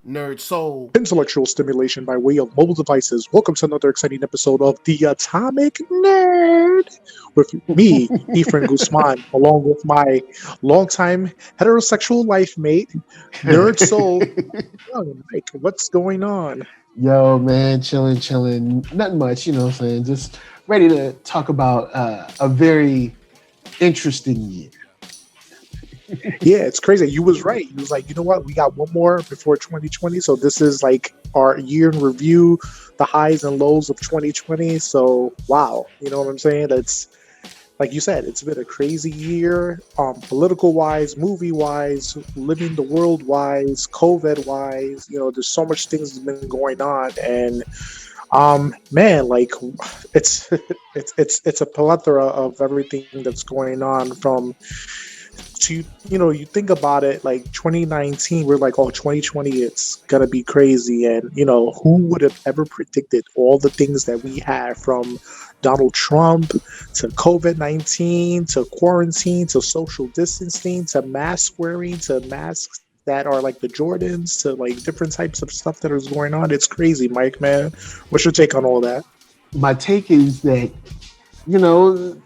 NERDSoul. Intellectual stimulation by way of mobile devices. Welcome to another exciting episode of the Atomic Nerd with me, Efren Guzman, along with my longtime heterosexual life mate, Nerd Soul. Young Mike, what's going on? Yo, man, chilling. Nothing much, you know what I'm saying? Just ready to talk about a very interesting year. Yeah, it's crazy. You was right. You was like, you know what? We got one more before 2020. So this is like our year in review, the highs and lows of 2020. So wow, you know what I'm saying? It's like you said, it's been a crazy year, political wise, movie wise, living the world wise, COVID wise. You know, there's so much things that's been going on, and man, like it's it's a plethora of everything that's going on from to you think about it like 2019 we're like, oh, 2020 it's gonna be crazy, and who would have ever predicted all the things that we had, from Donald Trump to COVID-19 to quarantine to social distancing to mask wearing to masks that are like the Jordans to like different types of stuff that is going on. It's crazy, Mike, man. What's your take on all that? My take is that, you know,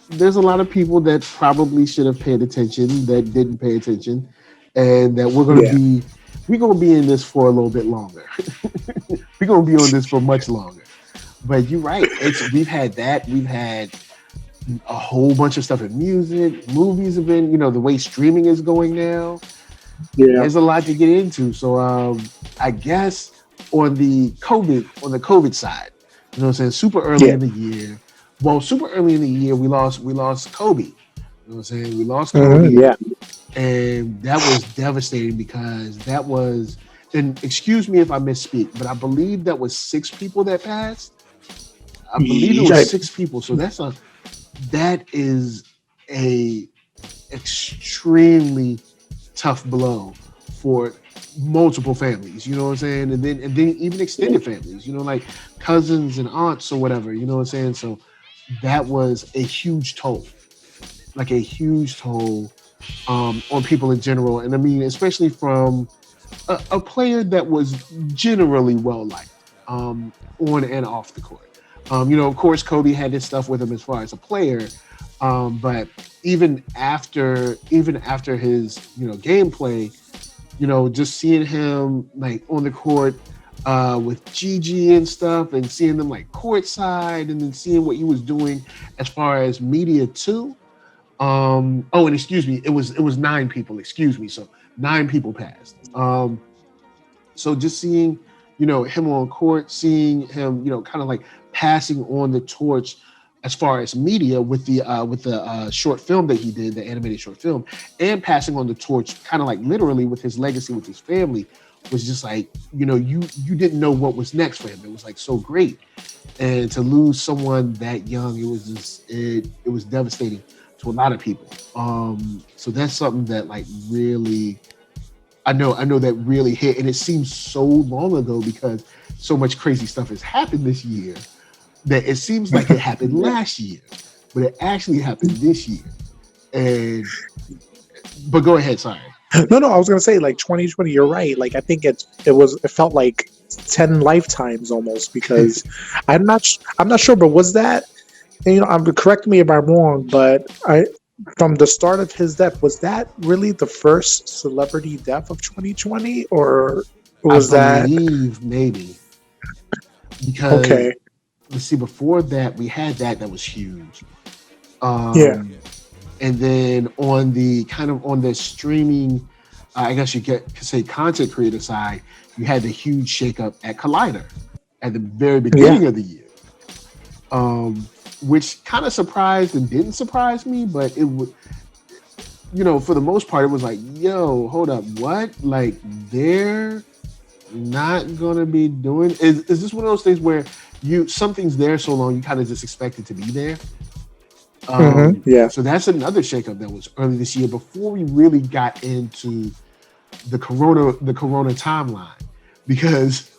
there's a lot of people that probably should have paid attention that didn't pay attention, and that we're gonna be in this for a little bit longer. We're gonna be on this for much longer. But you're right. We've had a whole bunch of stuff in music, movies have been, the way streaming is going now. Yeah. There's a lot to get into. So I guess on the COVID side, you know what I'm saying, super early in the year. Well, super early in the year, we lost Kobe. You know what I'm saying? We lost Kobe, and that was devastating because that was. And excuse me if I misspeak, but I believe that was 6 people that passed. I believe it was 6 people. So that is a extremely tough blow for multiple families, you know what I'm saying? And then even extended families, like cousins and aunts or whatever, you know what I'm saying? So that was a huge toll, on people in general. And I mean, especially from a player that was generally well liked on and off the court. Of course, Kobe had his stuff with him as far as a player, but even after his gameplay, just seeing him like on the court with Gigi and stuff, and seeing them like courtside, and then seeing what he was doing as far as media too. And excuse me, it was 9 people. Excuse me, so 9 people passed. So just seeing him on court, seeing him kind of like passing on the torch as far as media with the short film that he did, the animated short film, and passing on the torch kind of like literally with his legacy with his family, was just like, you didn't know what was next for him. It was like so great. And to lose someone that young, it was just, it was devastating to a lot of people. So that's something that like really, I know that really hit, and it seems so long ago because so much crazy stuff has happened this year that it seems like it happened last year, but it actually happened this year. But go ahead, sorry. No, I was gonna say like 2020. You're right. Like I think it felt like 10 lifetimes almost, because I'm not sure, but was that? And, correct me if I'm wrong, but from the start of his death, was that really the first celebrity death of 2020, or was I believe maybe, because let's see, before that we had that was huge. And then on the streaming, I guess you could say content creator side, you had the huge shakeup at Collider at the very beginning of the year, which kind of surprised and didn't surprise me, but it would, for the most part, it was like, yo, hold up, what? Like they're not gonna be doing? Is this one of those things where something's there so long you kind of just expect it to be there? So that's another shakeup that was early this year before we really got into the corona timeline, because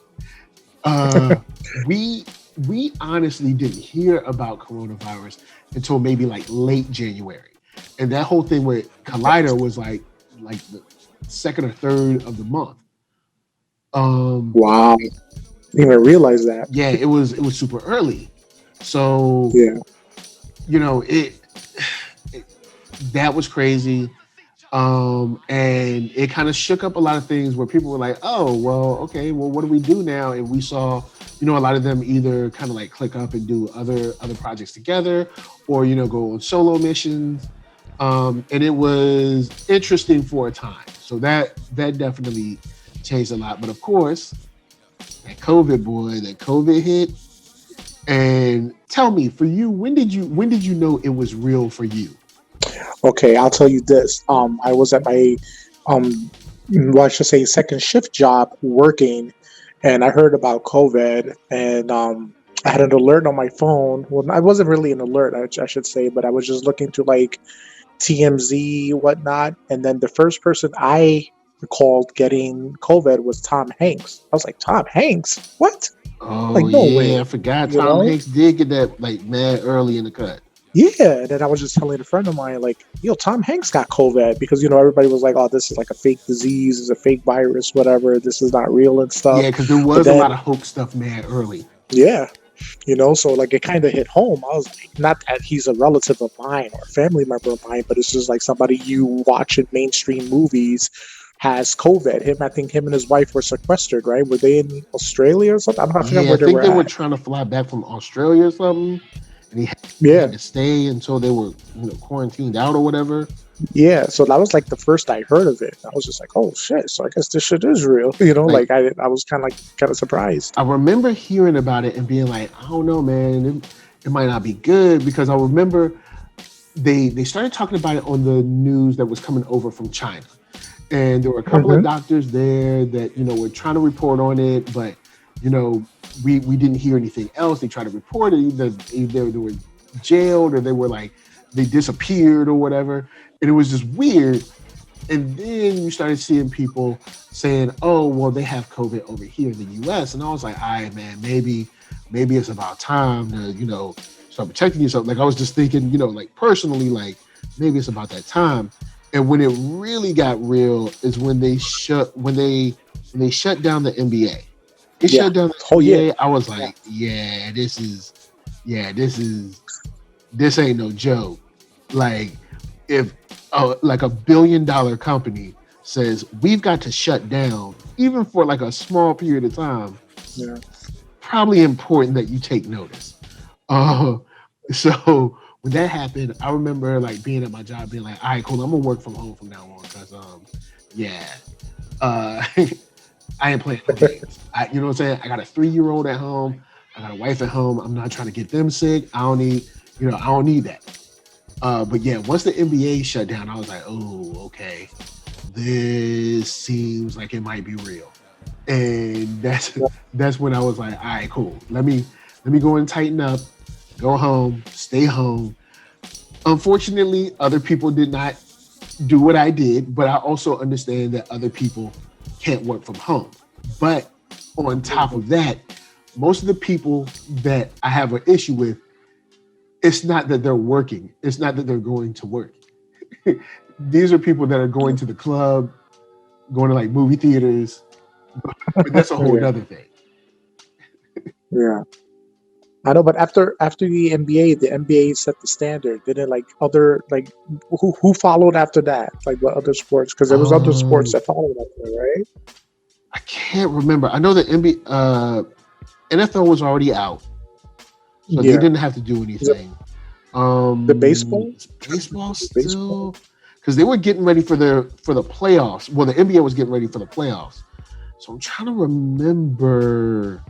we honestly didn't hear about coronavirus until maybe like late January, and that whole thing with Collider was like the second or third of the month. Wow. Didn't even realize that. Yeah, it was super early. So, Yeah. it that was crazy. And it kind of shook up a lot of things where people were like, oh, well, okay, well, what do we do now? And we saw, a lot of them either kind of like click up and do other projects together, or, go on solo missions. And it was interesting for a time. So that definitely changed a lot. But of course, that COVID hit. And tell me, for you, when did you know it was real for you? Okay, I'll tell you this. I was at my, I should say, second shift job working, and I heard about COVID, and I had an alert on my phone. Well, I wasn't really an alert, I should say, but I was just looking to like TMZ, whatnot, and then the first person I recalled getting COVID was Tom Hanks. I was like, Tom Hanks? What? Like, Oh no yeah, I way. forgot You Tom know? Hanks did get that like mad early in the cut. Yeah, and then I was just telling a friend of mine, like, yo, Tom Hanks got COVID because everybody was like, oh, this is like a fake disease, it's a fake virus, whatever. This is not real and stuff. Yeah, because there But was a lot then, of hoax stuff mad early. yeah, so like it kind of hit home. I was like, not that he's a relative of mine or a family member of mine, but it's just like somebody you watch in mainstream movies has COVID. I think him and his wife were sequestered, right? Were they in Australia or something? I forget Yeah, I where they think were they were at. trying to fly back from Australia or something, and he Yeah. had to stay until they were quarantined out or whatever. Yeah, so that was like the first I heard of it. I was just like, "Oh shit!" So I guess this shit is real. Like Like I was kind of surprised. I remember hearing about it and being like, I don't know, man, it might not be good, because I remember they started talking about it on the news that was coming over from China. And there were a couple of Hmm. doctors there that were trying to report on it, but you know we didn't hear anything else. They tried to report it, either they were jailed, or they disappeared or whatever, and it was just weird. And then you started seeing people saying, oh, well, they have COVID over here in the US. And I was like, all right, man, maybe it's about time to start protecting yourself. Like, I was just thinking, like personally, like maybe it's about that time. And when it really got real is when they shut down the NBA. They Yeah. shut down Oh the yeah. NBA. I was Yeah. like, this ain't no joke. Like, if like $1 billion company says we've got to shut down, even for like a small period of time, Yeah. probably important that you take notice. Uh, so when that happened, I remember like being at my job, being like, all right, cool, I'm gonna work from home from now on, because yeah, uh, I ain't playing no games. You know what I'm saying? I got a 3-year-old at home. I got a wife at home. I'm not trying to get them sick. I don't need that. But yeah, once the NBA shut down, I was like, oh, okay, this seems like it might be real. And that's when I was like, all right, cool. Let me go and tighten up, go home, stay home. Unfortunately, other people did not do what I did, but I also understand that other people can't work from home. But on top of that, most of the people that I have an issue with, it's not that they're working. It's not that they're going to work. These are people that are going to the club, going to like movie theaters, but that's a whole Yeah. nother thing. Yeah. I know, but after the NBA set the standard. Didn't like other like who followed after that? Like what other sports? Because there was other sports Um, that followed after, right? I can't remember. I know the NFL was already out, so they Yeah. didn't have to do Is it anything. the baseball? Is baseball Baseball. still? Because they were getting ready for the playoffs. Well, the NBA was getting ready for the playoffs. So I'm trying to remember.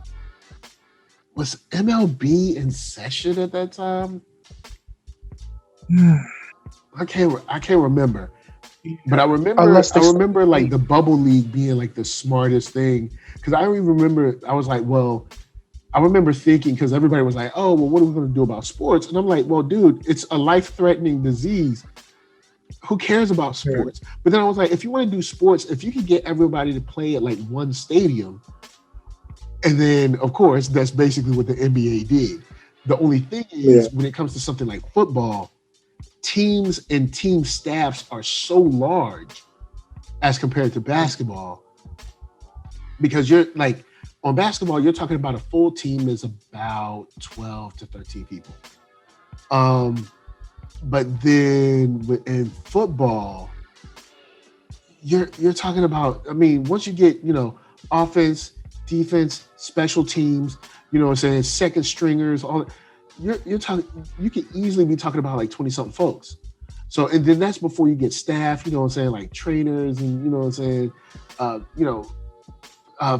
Was MLB in session at that time? I can't remember. But I remember Unless I they start remember like late. the bubble league being like the smartest thing, because I don't even remember. I was like, well, I remember thinking, because everybody was like, oh, well, what are we going to do about sports? And I'm like, well, dude, it's a life-threatening disease. Who cares about Yeah. sports? But then I was like, if you want to do sports, if you could get everybody to play at like one stadium, and then of course that's basically what the NBA did. The only thing Yeah. is, when it comes to something like football, teams and team staffs are so large as compared to basketball because you're like on basketball, you're talking about a full team is about 12 to 13 people. But then in football, you're talking about, I mean, once you get, offense, defense, special teams, what I'm saying, second stringers, all you're talking, you could easily be talking about like 20 something folks. So, and then that's before you get staff, what I'm saying, like trainers and, what I'm saying,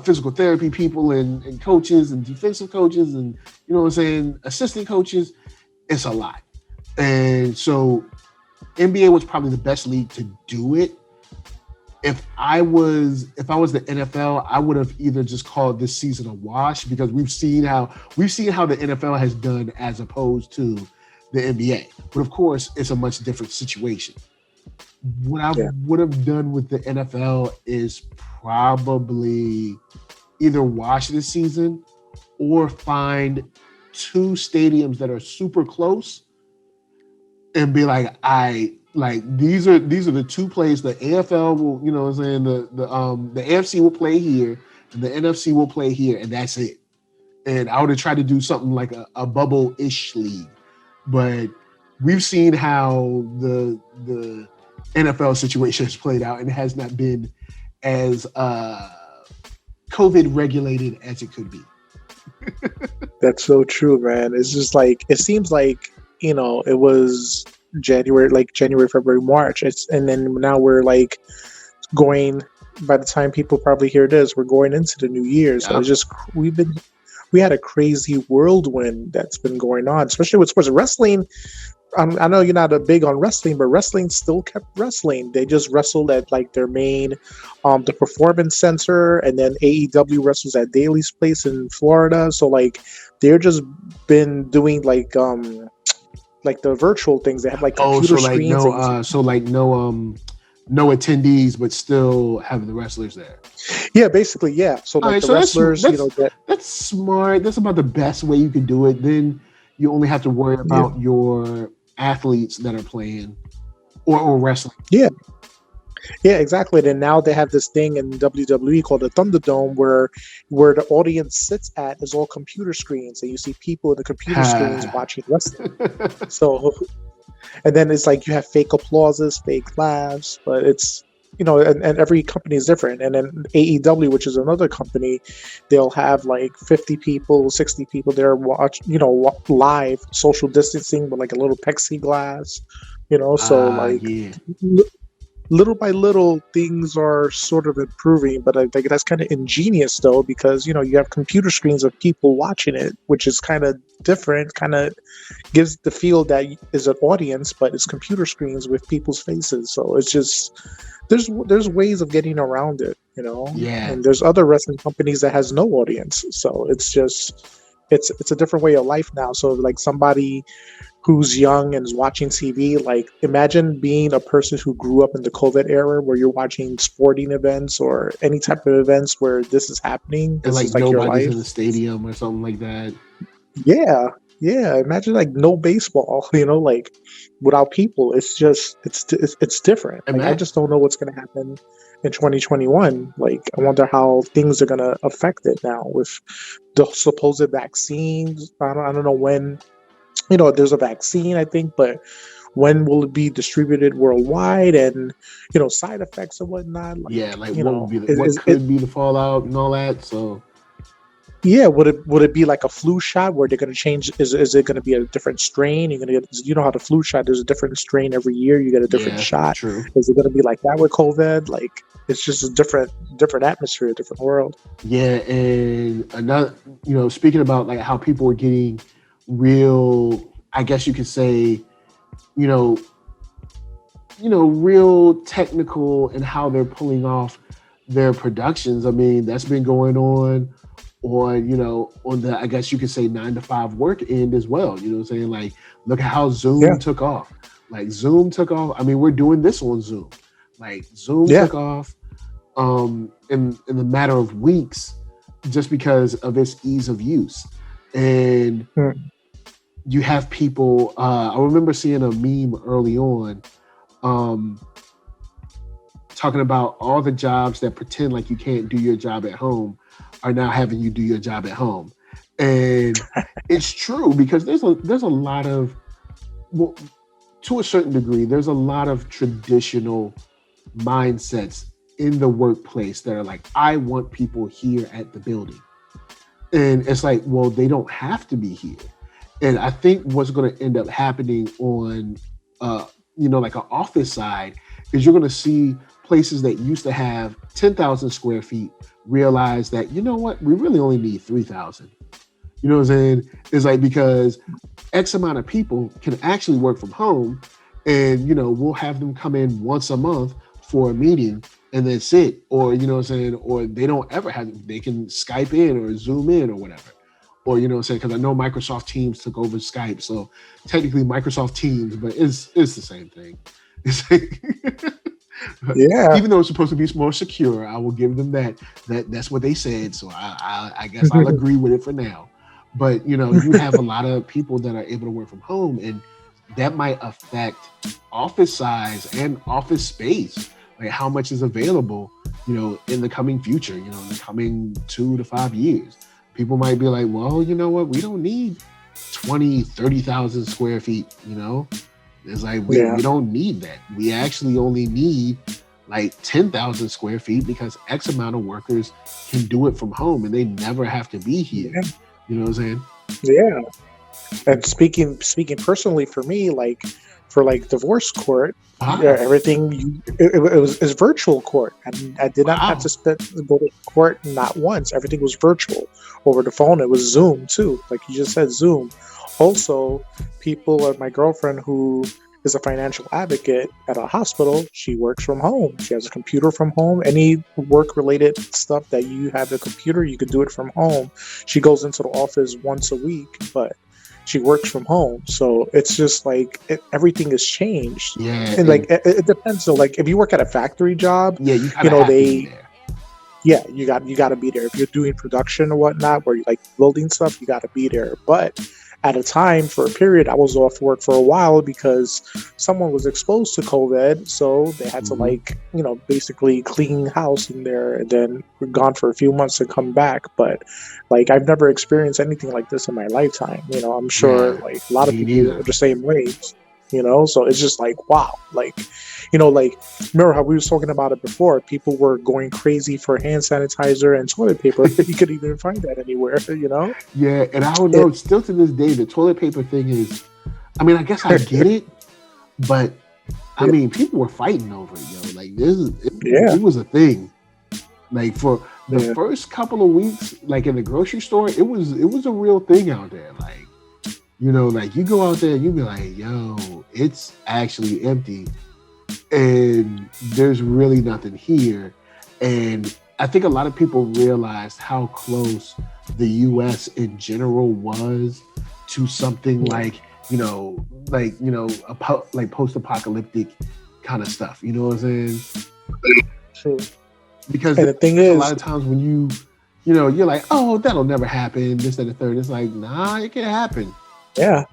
physical therapy people and coaches and defensive coaches and, what I'm saying, assistant coaches. It's a lot. And so NBA was probably the best league to do it. If I was the NFL, I would have either just called this season a wash, because we've seen how the NFL has done as opposed to the NBA. But of course, it's a much different situation. What I would have done with the NFL is probably either wash this season or find two stadiums that are super close and be like, these are the two plays the AFL will, what I'm saying, the AFC will play here and the NFC will play here, and that's it. And I would have tried to do something like a bubble-ish league. But we've seen how the NFL situation has played out, and it has not been as COVID regulated as it could be. That's so true, man. It's just like, it seems like, it was January, February, March. And then now we're like going, by the time people probably hear this, we're going into the new year. So it's just, we had a crazy whirlwind that's been going on, especially with sports. Wrestling, I know you're not a big on wrestling, but wrestling still kept wrestling. They just wrestled at like their main, the Performance Center, and then AEW wrestles at Daly's Place in Florida. So like they're just been doing like the virtual things. They have like computer screens. No attendees, but still having the wrestlers there. Yeah, basically, yeah. So like the wrestlers, that's smart. That's about the best way you can do it. Then you only have to worry about your athletes that are playing or wrestling. Yeah, exactly. And now they have this thing in WWE called the Thunderdome, where the audience sits at is all computer screens, and you see people in the computer screens watching wrestling. So, and then it's like you have fake applauses, fake laughs, but it's and every company is different. And then AEW, which is another company, they'll have like 50 people, 60 people there watch, live, social distancing with like a little plexiglass, little by little things are sort of improving. But I think that's kind of ingenious though, because you have computer screens of people watching it, which is kind of different, kind of gives the feel that is an audience, but it's computer screens with people's faces. So it's just there's ways of getting around it, Yeah. And there's other wrestling companies that has no audience, so it's just it's a different way of life now. So like somebody who's young and is watching TV, like imagine being a person who grew up in the COVID era where you're watching sporting events or any type of events where this is happening. And this is like your nobody's life in the stadium or something like that. Yeah, imagine like no baseball, like without people. It's just it's different. Like I just don't know what's going to happen in 2021. Like I wonder how things are going to affect it now with the supposed vaccines. I don't know when, there's a vaccine, I think, but when will it be distributed worldwide, and side effects and whatnot. Like, what could be the fallout and all that. So yeah, would it be like a flu shot where they're going to change? Is it going to be a different strain? You're going to get, how the flu shot, there's a different strain every year. You get a different shot. True. Is it going to be like that with COVID? Like it's just a different atmosphere, a different world. Yeah, and another, speaking about like how people are getting real, I guess you could say, real technical in how they're pulling off their productions. I mean, that's been going on the, I guess you could say 9 to 5 work end as well. You know what I'm saying? Like, look at how Zoom took off. Like Zoom took off. I mean, we're doing this on Zoom. Like Zoom took off in the matter of weeks just because of its ease of use. And you have people, I remember seeing a meme early on talking about all the jobs that pretend like you can't do your job at home are now having you do your job at home. And it's true, because there's a lot of, well, to a certain degree, there's a lot of traditional mindsets in the workplace that are like, I want people here at the building. And it's like, well, they don't have to be here. And I think what's going to end up happening on, like an office side, is you're going to see places that used to have 10,000 square feet realize that, you know what, we really only need 3,000. You know what I'm saying? It's like, because X amount of people can actually work from home, and, we'll have them come in once a month for a meeting and then sit, or, you know what I'm saying? Or they don't ever have, they can Skype in or Zoom in or whatever. Or, you know what I'm saying? Because I know Microsoft Teams took over Skype. So technically Microsoft Teams, but it's the same thing. It's like, Yeah. Even though it's supposed to be more secure, I will give them that's what they said. So I guess I'll agree with it for now. But, you have a lot of people that are able to work from home, and that might affect office size and office space, like how much is available, in the coming future, in the coming 2 to 5 years. People might be like, well, you know what? We don't need 20, 30,000 square feet, It's like, we don't need that. We actually only need like 10,000 square feet, because X amount of workers can do it from home and they never have to be here. Yeah. You know what I'm saying? Yeah. And speaking personally for me, like for like divorce court, everything it was virtual court. I did not have to go to court, not once. Everything was virtual over the phone. It was Zoom too, like you just said, Zoom. Also, my girlfriend, who is a financial advocate at a hospital, she works from home. She has a computer from home. Any work-related stuff that you have a computer, you could do it from home. She goes into the office once a week, but she works from home. So it's just like everything has changed. Yeah, and like it depends. So like if you work at a factory job, you have to be there. Yeah, you got to be there. If you're doing production or whatnot, where you like building stuff, you got to be there. But at a time, for a period, I was off work for a while because someone was exposed to COVID. So they had to basically clean house in there, and then we're gone for a few months to come back. But like, I've never experienced anything like this in my lifetime. I'm sure like a lot of people are the same way. So it's just like, wow, like, remember how we was talking about it before? People were going crazy for hand sanitizer and toilet paper. You could even find that anywhere, Yeah, and I don't know, still to this day, the toilet paper thing is, I mean, I guess I get it, but I mean, people were fighting over it, Like, it was a thing. Like, for the first couple of weeks, like in the grocery store, it was a real thing out there. Like, like you go out there and you be like, yo, it's actually empty and there's really nothing here. And I think a lot of people realized how close the US in general was to something like post-apocalyptic kind of stuff. You know what I'm saying? True. Because the thing is, a lot of times when you're like, oh, that'll never happen, this, that, and the third. It's like, nah, it can happen. Yeah,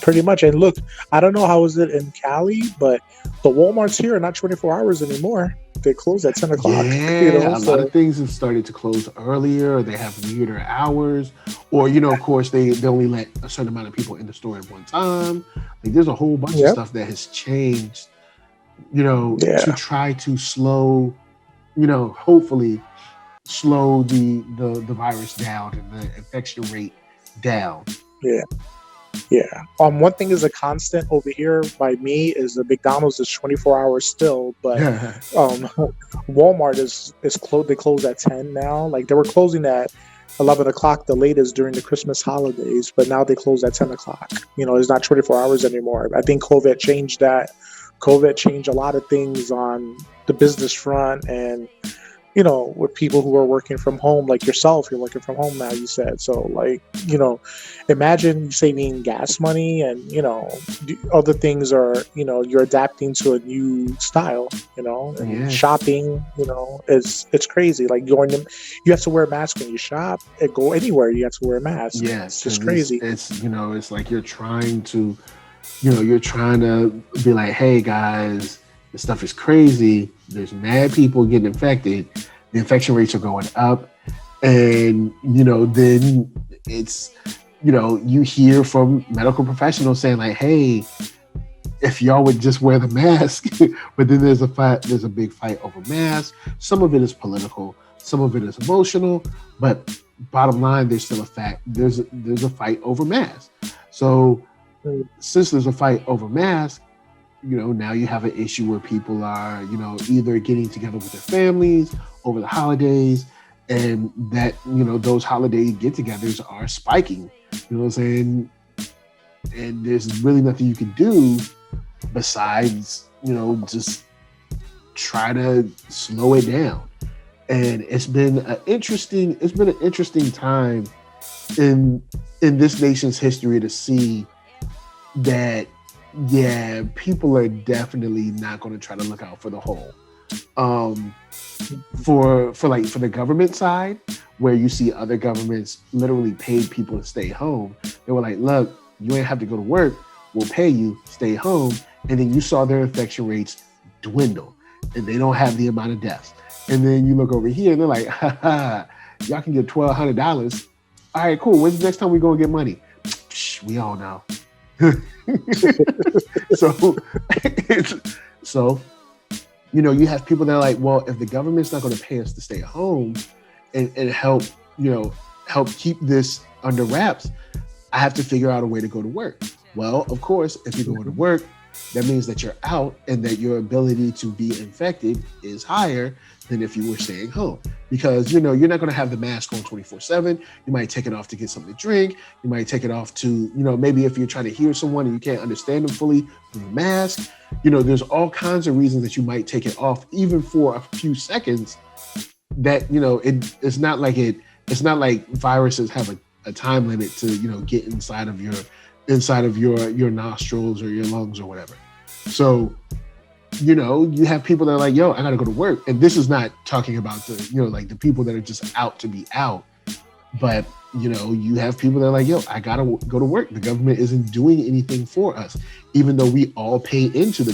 pretty much. And look, I don't know how is it in Cali, but the Walmarts here are not 24 hours anymore. They close at 10 o'clock. Yeah, a lot of things have started to close earlier, or they have weirder hours, or, of course, they only let a certain amount of people in the store at one time. Like, there's a whole bunch of stuff that has changed, to try to slow, hopefully slow the virus down and the infection rate down. Yeah. One thing is a constant over here by me is the McDonald's is 24 hours still, but Walmart is closed. They close at 10 now. Like, they were closing at 11 o'clock the latest during the Christmas holidays, but now they close at 10 o'clock. It's not 24 hours anymore. I think COVID changed that. COVID changed a lot of things on the business front, and with people who are working from home, like yourself, you're working from home now, you said. So, like, imagine saving gas money and, other things are, you're adapting to a new style, and shopping, it's crazy. Like, you have to wear a mask when you shop and go anywhere. You have to wear a mask. Yeah, it's just crazy. It's like you're trying to be like, hey guys, this stuff is crazy, there's mad people getting infected, the infection rates are going up, and then it's you hear from medical professionals saying like, hey, if y'all would just wear the mask. But then there's a big fight over masks. Some of it is political, some of it is emotional, but bottom line, there's still a fact. There's a fight over masks. So since there's a fight over masks, now you have an issue where people are, either getting together with their families over the holidays, and that, those holiday get-togethers are spiking. You know what I'm saying? And there's really nothing you can do besides, just try to slow it down. And it's been an interesting time in this nation's history to see that, yeah, people are definitely not going to try to look out for the whole. For the government side, where you see other governments literally paid people to stay home, they were like, look, you ain't have to go to work, we'll pay you, stay home. And then you saw their infection rates dwindle, and they don't have the amount of deaths. And then you look over here and they're like, ha, y'all can get $1,200. All right, cool. When's the next time we go and get money? Psh, we all know. So you have people that are like, well, if the government's not going to pay us to stay home and help keep this under wraps, I have to figure out a way to go to work. Well, of course, if you're going to work, that means that you're out and that your ability to be infected is higher than if you were staying home. Because, you're not going to have the mask on 24/7. You might take it off to get something to drink. You might take it off to, maybe if you're trying to hear someone and you can't understand them fully with the mask. There's all kinds of reasons that you might take it off, even for a few seconds. That, it's not like viruses have a time limit to, get inside of your nostrils or your lungs or whatever. So, you have people that are like, yo, I gotta go to work. And this is not talking about the, like the people that are just out to be out. But, you have people that are like, yo, I gotta go to work. The government isn't doing anything for us. Even though we all pay into the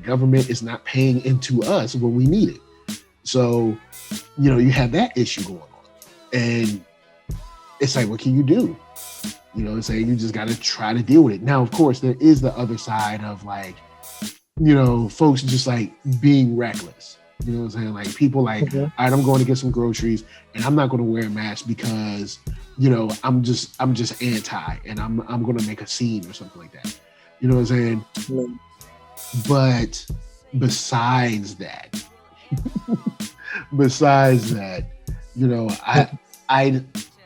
government is not paying into us when we need it. So, you have that issue going on. And it's like, what can you do? Saying you just got to try to deal with it. Now, of course, there is the other side of like, folks just like being reckless. You know what I'm saying? Like people like, all right, I'm going to get some groceries and I'm not going to wear a mask because, I'm just anti and I'm going to make a scene or something like that. You know what I'm saying? But besides that,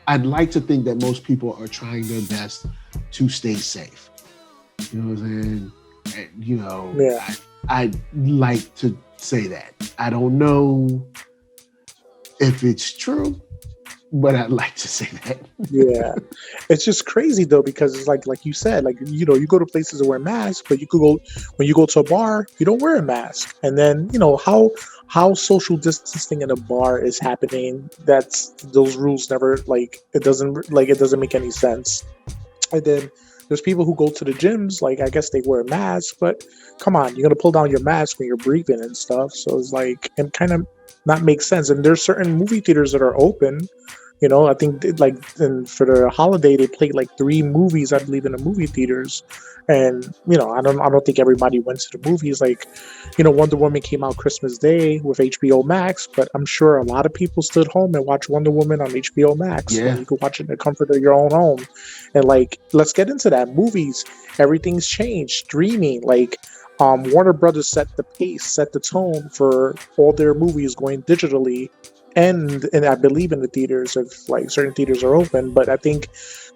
I'd like to think that most people are trying their best to stay safe. You know what I'm saying? I'd like to say that. I don't know if it's true, but I'd like to say that. Yeah. It's just crazy though, because it's like you said, like, you go to places to wear masks, but when you go to a bar, you don't wear a mask. And then, how social distancing in a bar is happening, those rules never, it doesn't make any sense. And then there's people who go to the gyms, like, I guess they wear a mask, but come on, you're going to pull down your mask when you're breathing and stuff. So it's like, it kind of not makes sense. And there's certain movie theaters that are open. I think and for the holiday, they played like 3 movies, I believe, in the movie theaters. And, I don't think everybody went to the movies. Like, Wonder Woman came out Christmas Day with HBO Max, but I'm sure a lot of people stood home and watched Wonder Woman on HBO Max. Yeah. You could watch it in the comfort of your own home. And let's get into that. Movies, everything's changed. Streaming, Warner Brothers set the pace, set the tone for all their movies going digitally. And I believe in the theaters, if certain theaters are open, but I think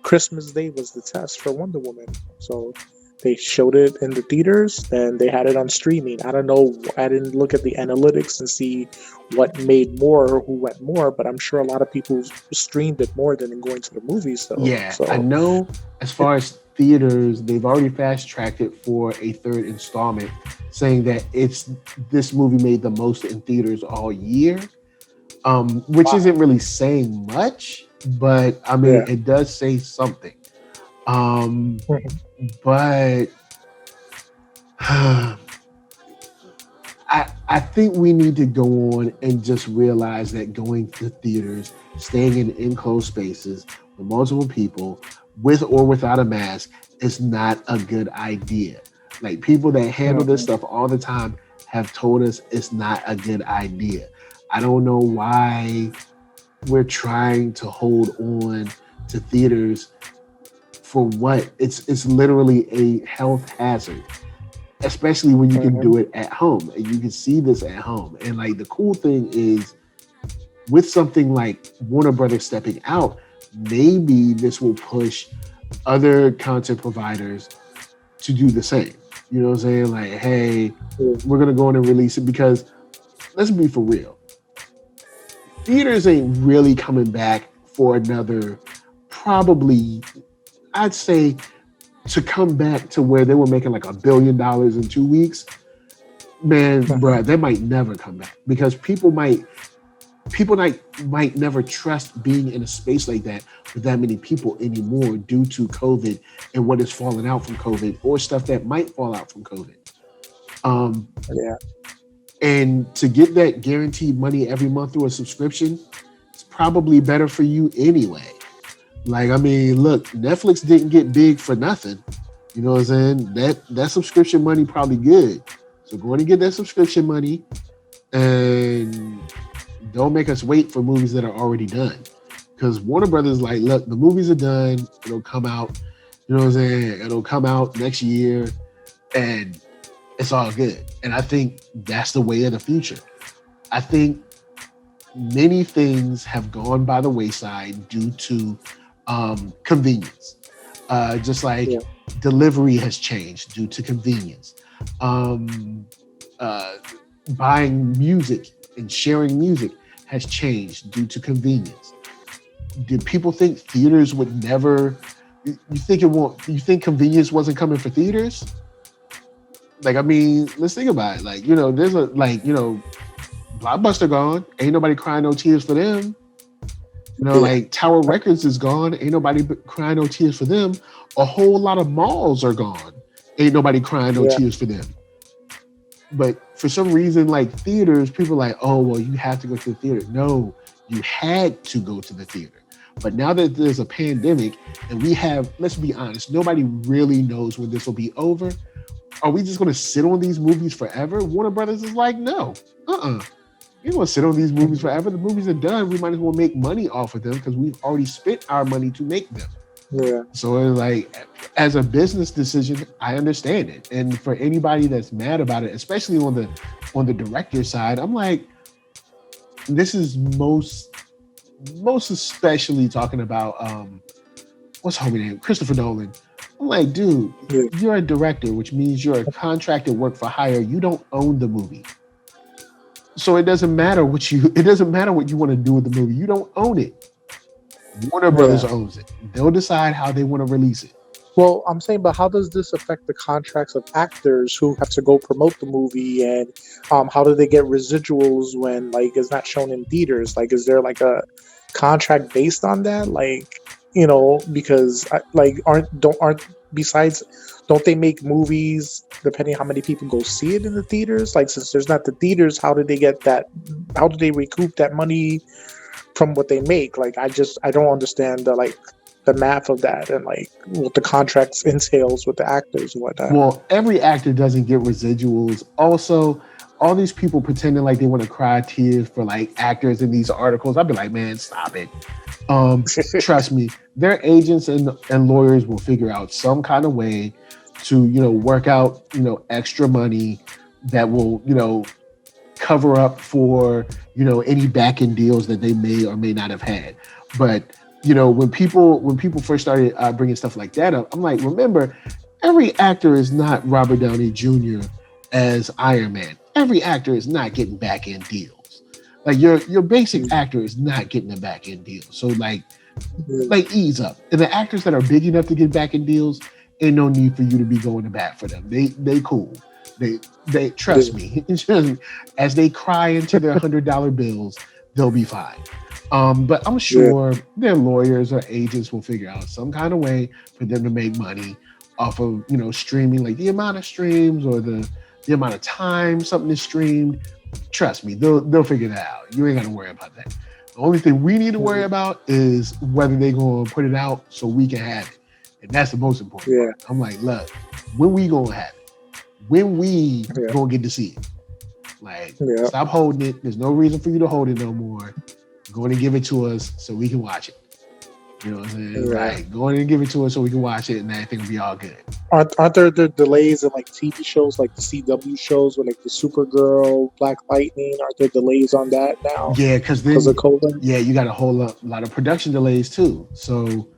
Christmas Day was the test for Wonder Woman. So they showed it in the theaters and they had it on streaming. I don't know. I didn't look at the analytics and see what made more or who went more, but I'm sure a lot of people streamed it more than going to the movies. Though. Yeah, so, I know as far as theaters, they've already fast-tracked it for a 3rd installment, saying that this movie made the most in theaters all year. Which isn't really saying much, but I mean, it does say something. But I I think we need to go on and just realize that going to theaters, staying in enclosed spaces with multiple people, with or without a mask, is not a good idea. Like people that handle this stuff all the time have told us it's not a good idea. I don't know why we're trying to hold on to theaters for what? It's literally a health hazard, especially when you can do it at home and you can see this at home. And like the cool thing is with something like Warner Brothers stepping out, maybe this will push other content providers to do the same. You know what I'm saying? Like, hey, we're gonna go in and release it, because let's be for real. Theaters ain't really coming back for another, probably, I'd say, to come back to where they were making like $1 billion in 2 weeks, man, bro, they might never come back, because people might never trust being in a space like that with that many people anymore due to COVID and what is falling out from COVID or stuff that might fall out from COVID. And to get that guaranteed money every month through a subscription, it's probably better for you anyway. Like, I mean, look, Netflix didn't get big for nothing. You know what I'm saying? That subscription money probably good. So go ahead and get that subscription money and don't make us wait for movies that are already done. Because Warner Brothers like, look, the movies are done. It'll come out, you know what I'm saying? It'll come out next year and it's all good. And I think that's the way of the future. I think many things have gone by the wayside due to convenience. Just like delivery has changed due to convenience. Buying music and sharing music has changed due to convenience. Did people think theaters would never? You think convenience wasn't coming for theaters? Like, I mean, let's think about it. Like, you know, there's Blockbuster gone. Ain't nobody crying no tears for them. You know, like Tower Records is gone. Ain't nobody crying no tears for them. A whole lot of malls are gone. Ain't nobody crying no tears for them. But for some reason, like theaters, people are like, oh, well, you have to go to the theater. No, you had to go to the theater. But now that there's a pandemic and we have, let's be honest, nobody really knows when this will be over. Are we just going to sit on these movies forever? Warner Brothers is like, no, You're going to sit on these movies forever. The movies are done. We might as well make money off of them because we've already spent our money to make them. Yeah. So it's like, as a business decision, I understand it. And for anybody that's mad about it, especially on the director side, I'm like, this is most especially talking about what's homie name? Christopher Nolan. I'm like, dude, you're a director, which means you're a contracted work for hire. You don't own the movie. So it doesn't matter what you want to do with the movie. You don't own it. Warner Brothers owns it. They'll decide how they want to release it. Well, I'm saying, but how does this affect the contracts of actors who have to go promote the movie, and how do they get residuals when like it's not shown in theaters? Like, is there like a contract based on that? Like, you know, because like don't they make movies depending how many people go see it in the theaters? Like, since there's not the theaters, how do they get that? How do they recoup that money from what they make? Like, I don't understand the math of that and like what the contracts entails with the actors and whatnot. Well, every actor doesn't get residuals. Also, all these people pretending like they want to cry tears for like actors in these articles. I'd be like, man, stop it. Trust me, their agents and lawyers will figure out some kind of way to, you know, work out, you know, extra money that will, you know, cover up for, you know, any back-end deals that they may or may not have had. But, you know, when people first started bringing stuff like that up, I'm like, remember, every actor is not Robert Downey Jr. as Iron Man. Every actor is not getting back-end deals. Like your basic actor is not getting a back-end deal. So like ease up. And the actors that are big enough to get back-end deals, ain't no need for you to be going to bat for them. They cool. They trust me. As they cry into their $100 bills, they'll be fine. But I'm sure their lawyers or agents will figure out some kind of way for them to make money off of, you know, streaming, like the amount of streams or the the amount of time something is streamed, trust me, they'll figure that out. You ain't got to worry about that. The only thing we need to worry about is whether they're going to put it out so we can have it. And that's the most important part. I'm like, look, when we going to have it? When we going to get to see it? Like, stop holding it. There's no reason for you to hold it no more. Go and give it to us so we can watch it. You know what I'm saying? Like, go in and give it to us so we can watch it, and everything will be all good. Aren't there the delays in like TV shows, like the CW shows, with like the Supergirl, Black Lightning? Aren't there delays on that now? Yeah, because of COVID. Yeah, you got a whole lot of production delays too. So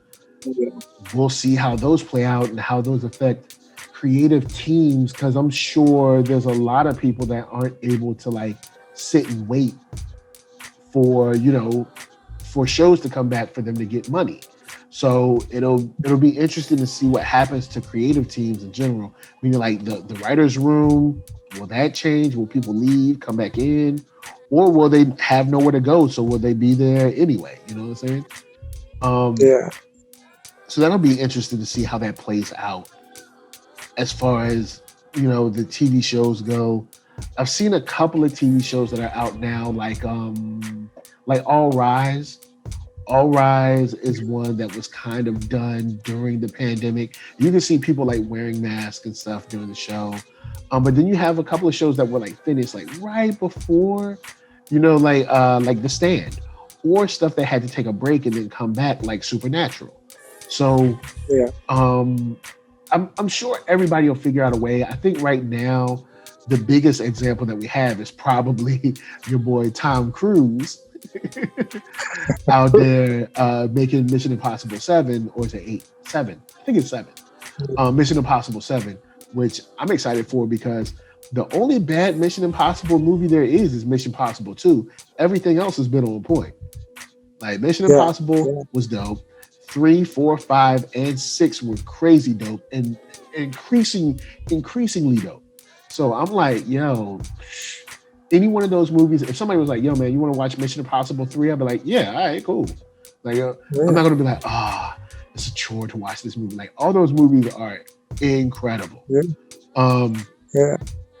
we'll see how those play out and how those affect creative teams. Because I'm sure there's a lot of people that aren't able to like sit and wait for for shows to come back for them to get money. So it'll be interesting to see what happens to creative teams in general. Meaning like the writer's room, will that change? Will people leave, come back in? Or will they have nowhere to go? So will they be there anyway? You know what I'm saying? So that'll be interesting to see how that plays out as far as, the TV shows go. I've seen a couple of TV shows that are out now, like All Rise. All Rise is one that was kind of done during the pandemic. You can see people like wearing masks and stuff during the show. But then you have a couple of shows that were like finished like right before, like The Stand, or stuff that had to take a break and then come back, like Supernatural. So I'm sure everybody will figure out a way. I think right now the biggest example that we have is probably your boy Tom Cruise out there making Mission Impossible 7, or is it 8? 7. I think it's 7. Mission Impossible 7, which I'm excited for because the only bad Mission Impossible movie there is Mission Impossible 2. Everything else has been on point. Like Mission Impossible was dope. 3, 4, 5, and 6 were crazy dope and increasingly dope. So I'm like, yo, any one of those movies, if somebody was like, yo, man, you want to watch Mission Impossible 3? I'd be like, yeah, all right, cool. Like, I'm not going to be like, it's a chore to watch this movie. Like, all those movies are incredible.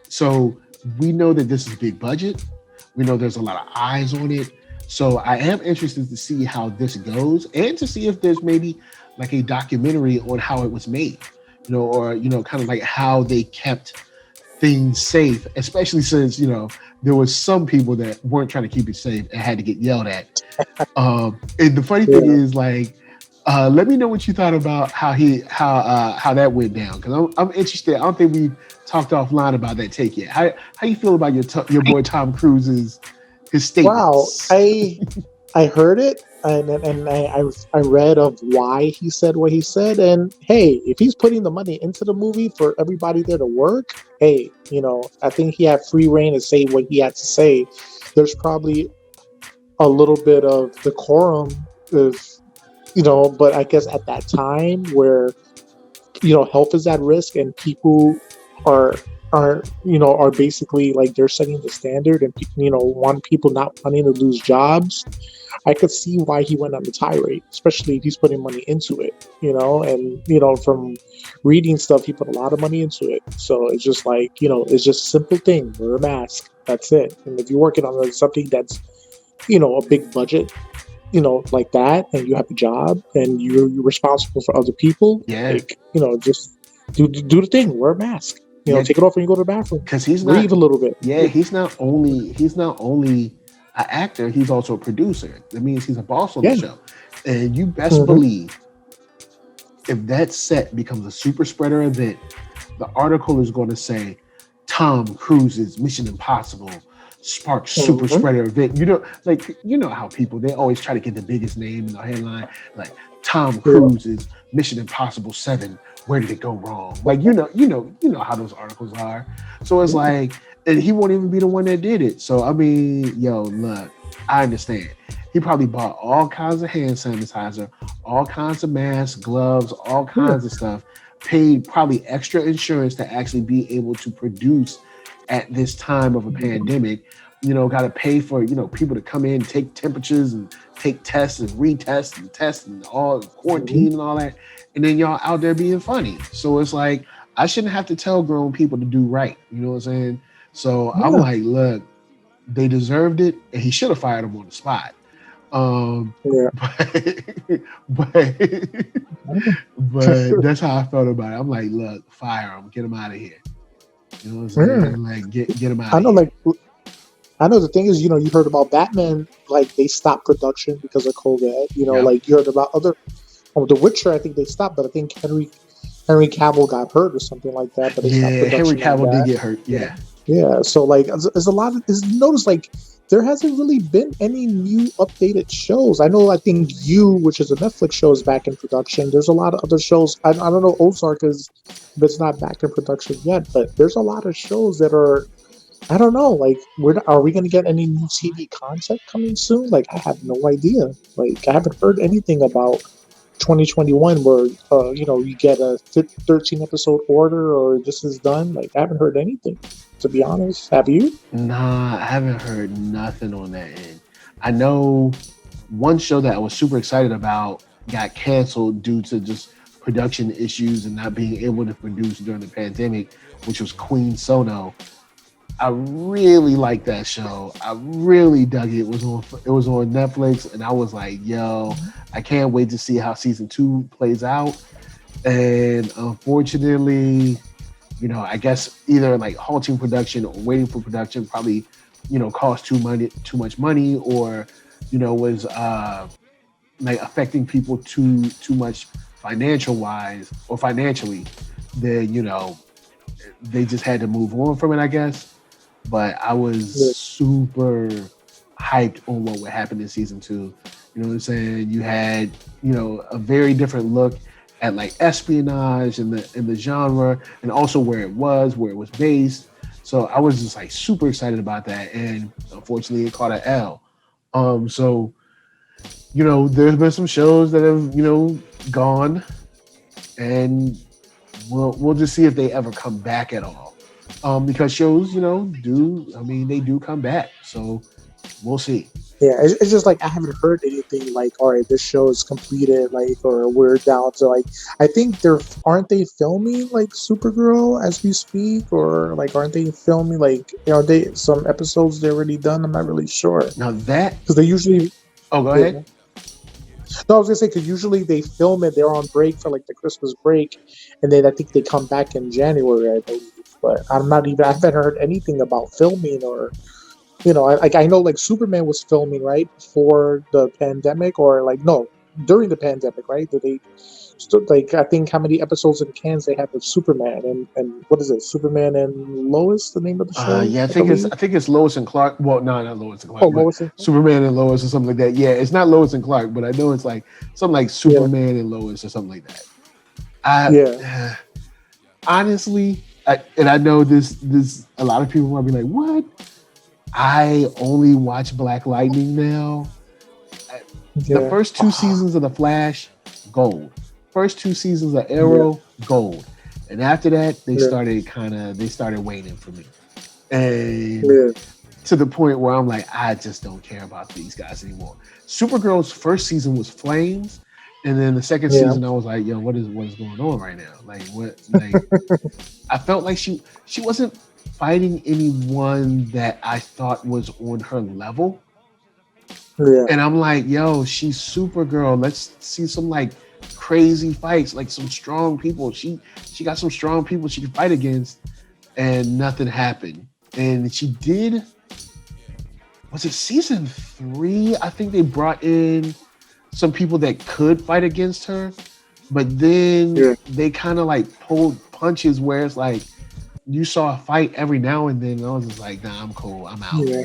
So we know that this is big budget. We know there's a lot of eyes on it. So I am interested to see how this goes and to see if there's maybe like a documentary on how it was made, or, kind of like how they kept things safe, especially since, there was some people that weren't trying to keep it safe and had to get yelled at. And the funny thing is, like, let me know what you thought about how that went down, because I'm interested. I don't think we talked offline about that take yet. How you feel about your boy Tom Cruise's his statements? Wow, I heard it and I read of why he said what he said, and hey, if he's putting the money into the movie for everybody there to work, hey, I think he had free reign to say what he had to say. There's probably a little bit of decorum, but I guess at that time where health is at risk and people are basically like they're setting the standard, and want people not wanting to lose jobs. I could see why he went on the tirade, especially if he's putting money into it, and from reading stuff, he put a lot of money into it. So it's just like, it's just a simple thing: wear a mask. That's it. And if you're working on something that's, a big budget, like that, and you have a job and you're responsible for other people, just do the thing. Wear a mask. Take it off when you go to the bathroom. Because he's breathe a little bit. Yeah, he's not only an actor, he's also a producer. That means he's a boss on the show. And you best believe if that set becomes a super spreader event, the article is going to say Tom Cruise's Mission Impossible sparks super spreader event. How people, they always try to get the biggest name in the headline, like Tom Cruise's Mission Impossible 7. Where did it go wrong? Like, you know how those articles are. So it's like, and he won't even be the one that did it. So, I mean, look, I understand. He probably bought all kinds of hand sanitizer, all kinds of masks, gloves, all kinds of stuff, paid probably extra insurance to actually be able to produce at this time of a pandemic. Got to pay for, people to come in, take temperatures and take tests and retest and test and all quarantine and all that. And then y'all out there being funny. So it's like, I shouldn't have to tell grown people to do right. You know what I'm saying? So I'm Yeah. like, look, they deserved it, and he should have fired him on the spot. Yeah. But but that's how I felt about it. I'm like, look, fire him, get him out of here. You know what I'm Yeah. saying? Like, get him out I of know, here. like, I know the thing is, you heard about Batman, like they stopped production because of COVID. Yep. Like you heard about other, The Witcher. I think they stopped, but I think Henry Cavill got hurt or something like that. But they stopped Yeah, Henry production on Cavill did that. get hurt. Yeah, Yeah. yeah. So like, there's a lot of. You notice like there hasn't really been any new updated shows. I think You, which is a Netflix show, is back in production. There's a lot of other shows. I don't know Ozark is, but it's not back in production yet. But there's a lot of shows that are. I don't know. Like, are we going to get any new TV content coming soon? Like, I have no idea. Like, I haven't heard anything about 2021 where you get a 13 episode order or this is done. Like, I haven't heard anything, to be honest. Have you? Nah, I haven't heard nothing on that end. I know one show that I was super excited about got canceled due to just production issues and not being able to produce during the pandemic, which was Queen Sono. I really liked that show. I really dug it. It was on Netflix, and I was like, yo, I can't wait to see how season 2 plays out. And unfortunately, I guess either like halting production or waiting for production probably, cost too much money, or, was like affecting people too much financially. Then, they just had to move on from it, I guess. But I was Yeah. super hyped on what would happen in season 2. You know what I'm saying? You had, a very different look at like espionage and the genre, and also where it was based. So I was just like super excited about that, and unfortunately, it caught an L. So there's been some shows that have gone, and we'll just see if they ever come back at all. Because shows, they do come back. So we'll see. Yeah, it's just like I haven't heard anything like, all right, this show is completed, like, or we're down to like. I think aren't they filming like Supergirl as we speak, or like aren't they filming like they some episodes they already done? I'm not really sure Now that, because they usually. oh, go Yeah. ahead. No, I was gonna say because usually they film it. They're on break for like the Christmas break, and then I think they come back in January, I believe. But I'm not even. I haven't heard anything about filming or I know like Superman was filming right before the pandemic, or like no, during the pandemic, right? Did they like I think how many episodes in cans they have with Superman and what is it? Superman and Lois, the name of the show, Yeah, I I think believe. It's Lois and Clark. Well, no, not Lois and Oh, Clark, but Lois and Superman and Lois or something like that. Yeah, it's not Lois and Clark, but I know it's like something like yeah, Superman and Lois or something like that. I yeah, honestly, and I know this a lot of people might be like, what? I only watch Black Lightning now. The yeah, first 2 seasons of The Flash, gold. First 2 seasons of yeah, Arrow, gold. And after that, they yeah, started waning for me. And yeah, to the point where I'm like, I just don't care about these guys anymore. Supergirl's first season was flames, and then the second yeah, season I was like, yo, what is going on right now? Like what? Like I felt like she wasn't fighting anyone that I thought was on her level. yeah, And I'm like, yo, she's Supergirl. Let's see some like crazy fights, like some strong people. She got some strong people she can fight against, and nothing happened. And she did. Was it season 3? I think they brought in some people that could fight against her, but then yeah, they kind of like pulled punches where it's like you saw a fight every now and then. And I was just like, nah, I'm cool. I'm out. yeah.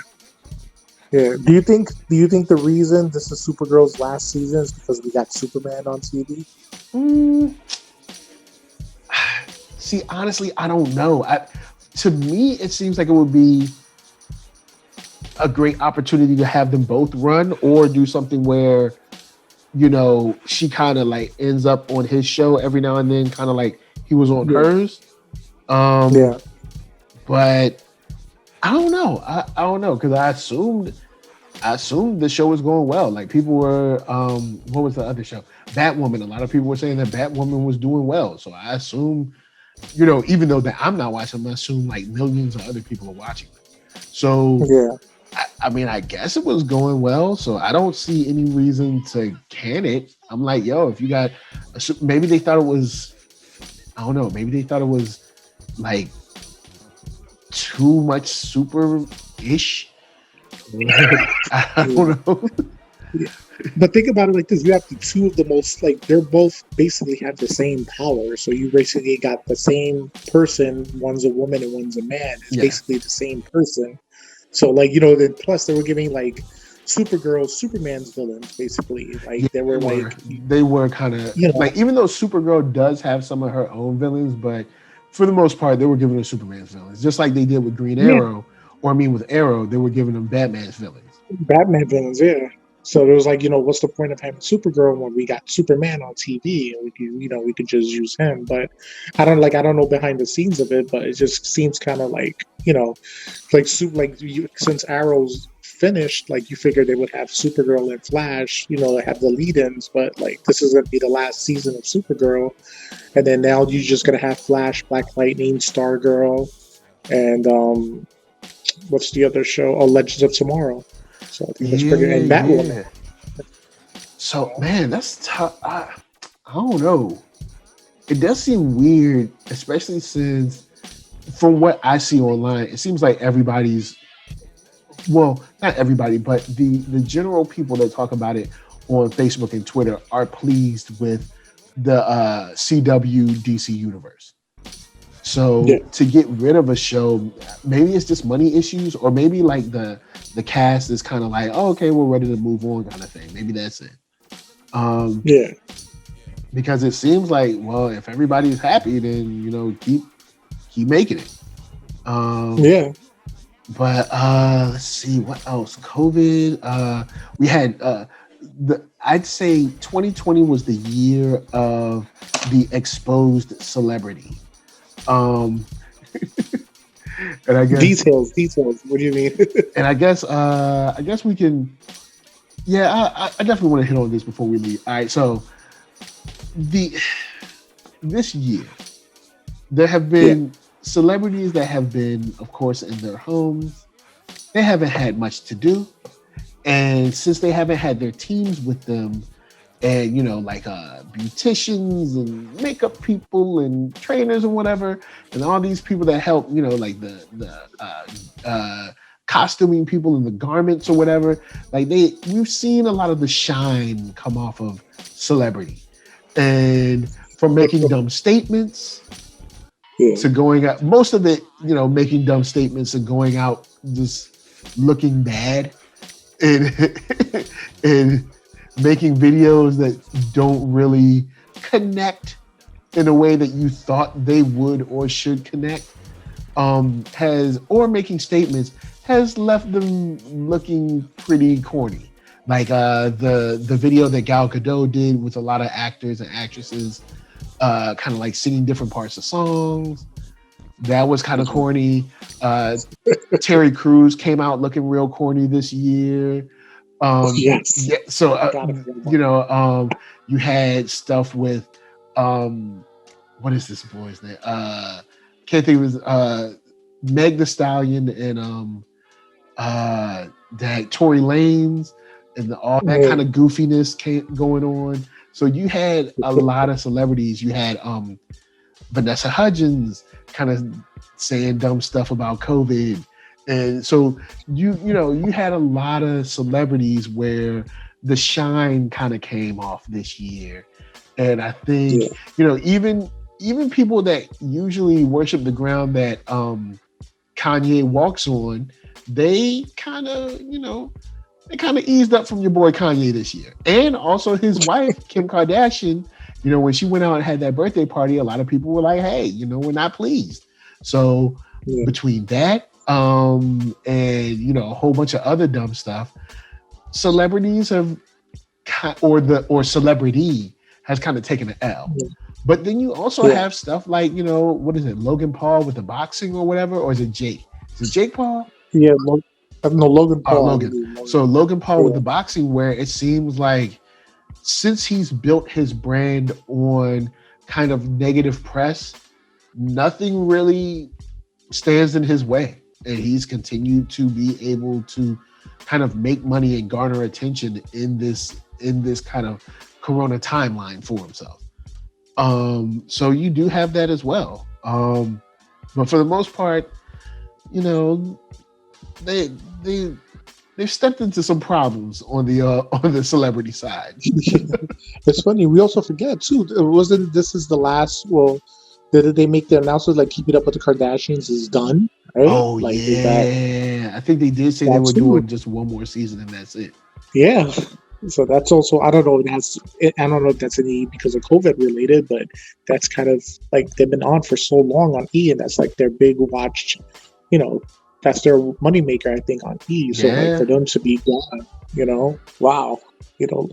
Yeah. Do you think the reason this is Supergirl's last season is because we got Superman on TV? Mm, see, honestly, I don't know. To me, it seems like it would be a great opportunity to have them both run, or do something where, she kind of like ends up on his show every now and then, kind of like he was on Yeah. hers. Um, Yeah. but I don't know. I don't know, because I assumed the show was going well. Like people were, what was the other show? Batwoman. A lot of people were saying that Batwoman was doing well. So I assume even though that I'm not watching them, I assume like millions of other people are watching them. So Yeah. I mean, I guess it was going well, so I don't see any reason to can it. I'm like, yo, if you got, maybe they thought it was, I don't know, maybe they thought it was like too much super-ish. I don't know. Yeah. But think about it like this: you have the two of the most like they're both basically have the same power. So you basically got the same person. One's a woman and one's a man. It's basically the same person. So like then plus they were giving like Supergirl, Superman's villains basically. Like they were kind of like, even though Supergirl does have some of her own villains, but for the most part they were giving her Superman's villains, just like they did with Green Arrow, or I mean with Arrow, they were giving them Batman's villains. Batman villains, yeah. So there was like, what's the point of having Supergirl when we got Superman on TV and we could just use him? But I don't know behind the scenes of it, but it just seems kind of like, since Arrow's finished, like you figured they would have Supergirl and Flash, have the lead-ins, but like this is gonna be the last season of Supergirl, and then now you're just gonna have Flash, Black Lightning, Stargirl, and what's the other show? Oh, Legends of Tomorrow. So I think that's pretty good. And Batwoman. So man, that's tough. I don't know. It does seem weird, especially since from what I see online, it seems like everybody's, well, not everybody, but the general people that talk about it on Facebook and Twitter are pleased with the CW DC universe. So to get rid of a show, maybe it's just money issues, or maybe like the cast is kind of like, oh, okay, we're ready to move on kind of thing. Maybe that's it. Because it seems like, well, if everybody's happy, then keep making it. But let's see what else. COVID. We had I'd say 2020 was the year of the exposed celebrity. And I guess details. What do you mean? And I guess we can. Yeah, I definitely want to hit on this before we leave. All right, so this year there have been celebrities that have been, of course, in their homes. They haven't had much to do, and since they haven't had their teams with them, and like beauticians and makeup people and trainers and whatever, and all these people that help, like the costuming people and the garments or whatever, like we've seen a lot of the shine come off of celebrity, and from making dumb statements to going out, most of it, making dumb statements and going out just looking bad, and making videos that don't really connect in a way that you thought they would or should connect, or making statements has left them looking pretty corny. Like the video that Gal Gadot did with a lot of actors and actresses, kind of like singing different parts of songs. That was kind of corny. Terry Crews came out looking real corny this year. So you had stuff with what is this boy's name? Can't think of his, Meg Thee Stallion and that Tory Lanez and all that kind of goofiness going on. So you had a lot of celebrities. You had Vanessa Hudgens kind of saying dumb stuff about COVID. And so you had a lot of celebrities where the shine kind of came off this year. And I think, even people that usually worship the ground that Kanye walks on, they kind of eased up from your boy Kanye this year. And also his wife, Kim Kardashian, when she went out and had that birthday party, a lot of people were like, hey, we're not pleased. So between that, and a whole bunch of other dumb stuff, celebrities have celebrity has kind of taken an L. But then you also have stuff like, what is it, Logan Paul with the boxing or whatever, or is it Jake? Is it Jake Paul? Yeah, no, Logan Paul. Logan. So Logan Paul with the boxing, where it seems like since he's built his brand on kind of negative press, nothing really stands in his way, and he's continued to be able to kind of make money and garner attention in this kind of Corona timeline for himself. So you do have that as well. But for the most part, you know, they've stepped into some problems on the celebrity side. It's funny. We also forget too. It wasn't this is the last? Well, did they make the announcement like Keeping Up with the Kardashians is done? Right? Oh Like is that yeah, I think they did say they were too? doing just one more season and that's it. Yeah. So that's also I don't know. I don't know if that's any because of COVID related, but that's kind of like they've been on for so long on E, and that's like their big watch. You know, that's their moneymaker, I think, on E. So like Yeah, for them to be gone, wow, you know,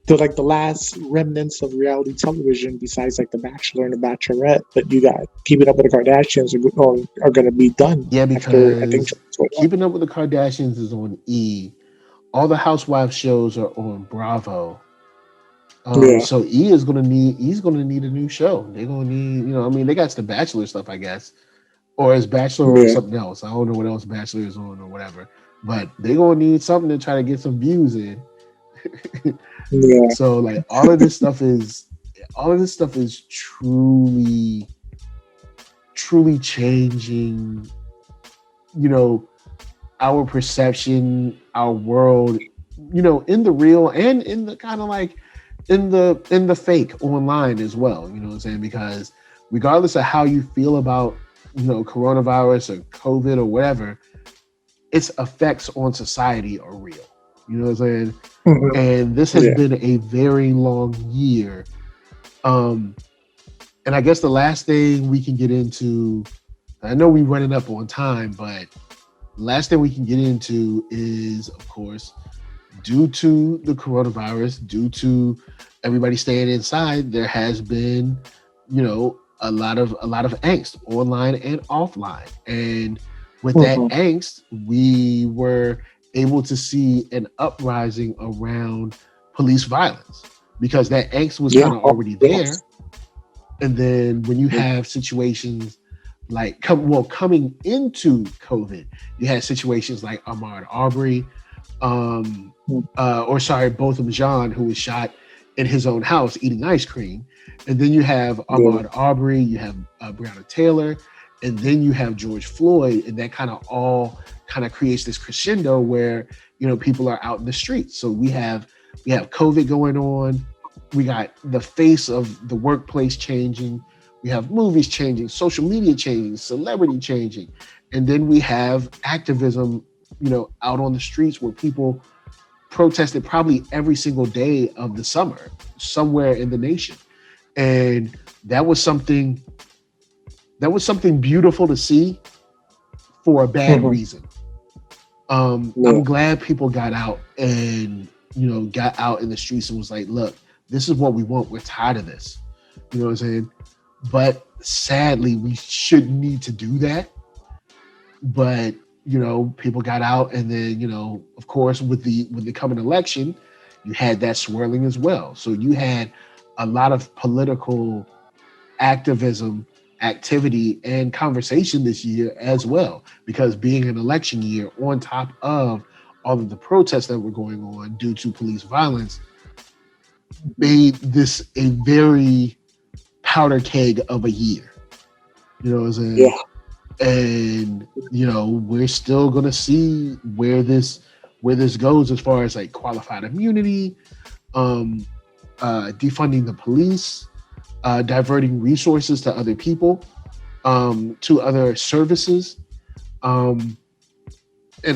they're like the last remnants of reality television besides like The Bachelor and The Bachelorette. But you got Keeping Up with the Kardashians are going to be done yeah, after I think because 2021. Keeping Up with the Kardashians is on E. All the Housewives shows are on Bravo. Yeah, So he's gonna need a new show. They're gonna need, I mean, they got the Bachelor stuff, I guess, or is Bachelor on yeah, something else? I don't know what else Bachelor is on or whatever. But they're gonna need something to try to get some views in. yeah. So like all of this stuff is truly, truly changing, our perception, our world, in the real and in the kind of like in the fake online as well. You know what I'm saying? Because regardless of how you feel about, coronavirus or COVID or whatever, its effects on society are real. You know what I'm saying? Mhm. And this has Yeah. been a very long year. And I guess the last thing we can get into, I know we're running up on time, but last thing we can get into is, of course, due to the coronavirus, due to everybody staying inside, there has been, a lot of angst online and offline. And with that Mhm. angst, we were able to see an uprising around police violence because that angst was Yeah. kind of Oh, already there. yes. And then when you have situations like coming into COVID, you had situations like Ahmaud Arbery, Botham Jean, who was shot in his own house eating ice cream. And then you have Yeah. Ahmaud Arbery, you have Breonna Taylor, and then you have George Floyd, and that kind of all kind of creates this crescendo where people are out in the streets. So we have COVID going on. We got the face of the workplace changing. We have movies changing, social media changing, celebrity changing, and then we have activism, out on the streets where people protested probably every single day of the summer somewhere in the nation. And that was something beautiful to see for a bad Mhm. reason. Yeah. I'm glad people got out and got out in the streets and was like, look, this is what we want. We're tired of this. You know what I'm saying? But sadly, we shouldn't need to do that. But people got out, and then of course, with the coming election, you had that swirling as well. So you had a lot of political activism, activity, and conversation this year as well, because being an election year, on top of all of the protests that were going on due to police violence, made this a very powder keg of a year. You know what I'm saying? Yeah. And we're still gonna see where this goes as far as like qualified immunity, defunding the police, diverting resources to other people, to other services, and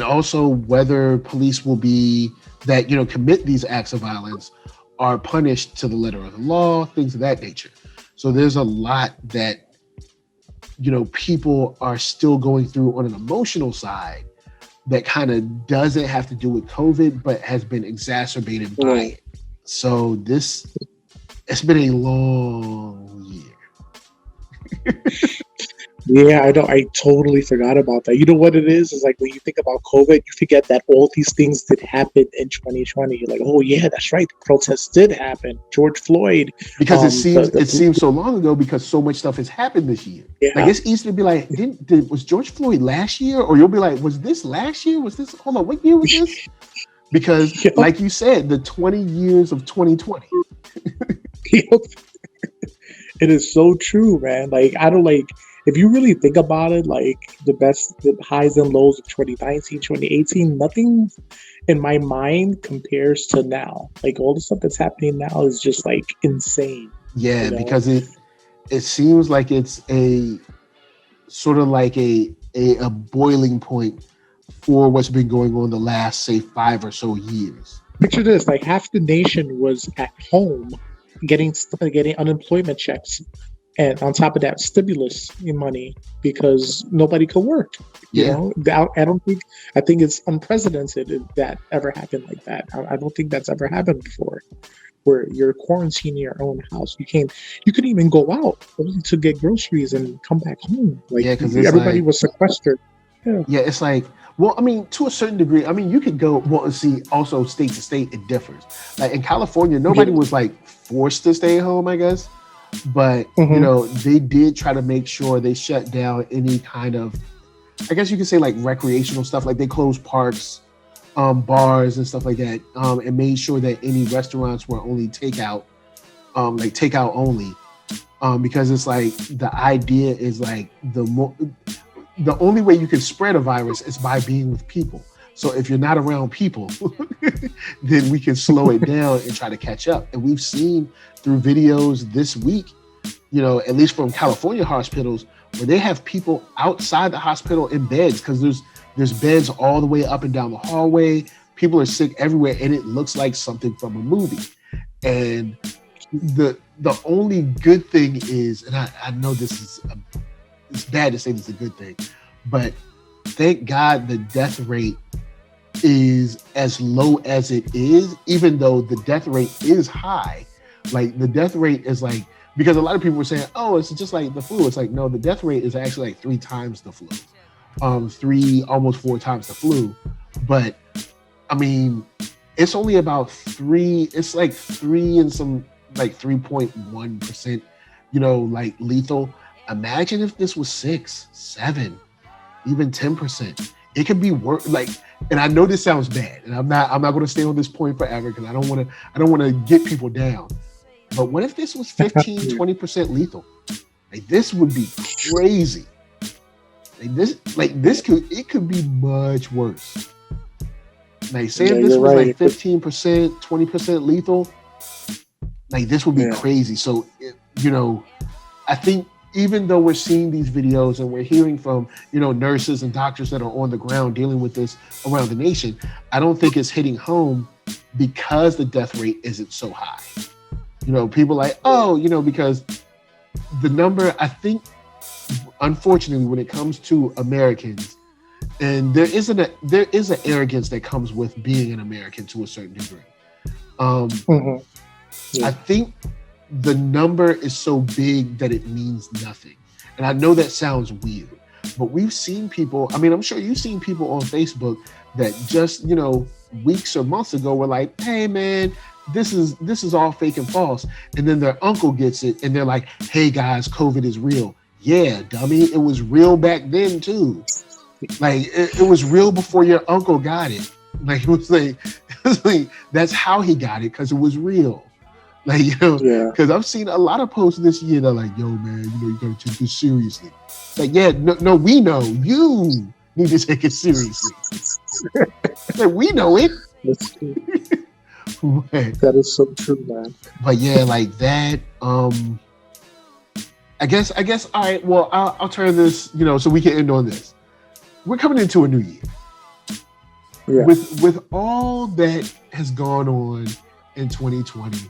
also whether police will be that commit these acts of violence are punished to the letter of the law, things of that nature. So there's a lot that people are still going through on an emotional side that kind of doesn't have to do with COVID, but has been exacerbated by Yeah. it. So it's been a long year. Yeah, I know. I totally forgot about that. You know what it is? Is like when you think about COVID, you forget that all these things did happen in 2020. You're like, oh yeah, that's right. The protests did happen. George Floyd, Because the it seems so long ago because so much stuff has happened this year. Like yeah, it's easy to be like, was George Floyd last year? Or you'll be like, was this last year? Was this hold on, what year was this? Because yep, like you said, the 20 years of 2020. yep. It is so true, man. Like I don't like if you really think about it, like the highs and lows of 2019, 2018, nothing in my mind compares to now. Like all the stuff that's happening now is just like insane, you Yeah, know? because it seems like it's a sort of like a boiling point for what's been going on the last say 5 or so years. Picture this, like half the nation was at home getting unemployment checks and on top of that stimulus money because nobody could work. You Yeah. know, I don't think I think it's unprecedented if that ever happened like that. I don't think that's ever happened before, where you're quarantined in your own house. You couldn't even go out only to get groceries and come back home. Like Yeah, because it's everybody like, was sequestered. Yeah, yeah, it's like, well, I mean, to a certain degree, I mean, you could go, well, and see, also state to state, it differs. Like in California, yeah. nobody was like forced to stay home, I guess. But, Hmm. they did try to make sure they shut down any kind of, I guess you could say like recreational stuff. Like they closed parks, bars and stuff like that, and made sure that any restaurants were only takeout, like takeout only. Because it's like the idea is like the only way you can spread a virus is by being with people. So if you're not around people, then we can slow it down and try to catch up. And we've seen through videos this week, at least from California hospitals, where they have people outside the hospital in beds because there's beds all the way up and down the hallway. People are sick everywhere, and it looks like something from a movie. And the only good thing is, and I know it's bad to say this is a good thing, but thank God the death rate is as low as it is, even though the death rate is high. Like the death rate is like, because a lot of people were saying, oh, it's just like the flu. It's like, no, the death rate is actually like 3 times the flu, almost 4 times the flu. But I mean, it's only about 3, it's like 3 and some, like 3.1%, like lethal. Imagine if this was 6, 7, even 10%. It could be worse. Like, and I know this sounds bad, and I'm not going to stay on this point forever because I don't want to get people down. But what if this was 15, 20% lethal? Like this would be crazy. It could be much worse. Like say if this was like 15%, 20% lethal, like this would be crazy. So, I think even though we're seeing these videos and we're hearing from, nurses and doctors that are on the ground dealing with this around the nation, I don't think it's hitting home because the death rate isn't so high. People like, oh, because the number, I think, unfortunately, when it comes to Americans, and there is an arrogance that comes with being an American to a certain degree. I think the number is so big that it means nothing. And I know that sounds weird, but we've seen people, I mean, I'm sure you've seen people on Facebook that just, weeks or months ago were like, hey man, this is all fake and false. And then their uncle gets it and they're like, hey guys, COVID is real. Yeah, dummy, it was real back then too. Like it was real before your uncle got it. Like it was like that's how he got it, because it was real. Like, because I've seen a lot of posts this year that are like, yo, man, you gotta take this seriously. Like, yeah, no, we know you need to take it seriously. Like, we know it. That's true. That is so true, man. But yeah, like that. I guess. All right. Well, I'll turn this. So we can end on this. We're coming into a new year. Yeah. With all that has gone on in 2020.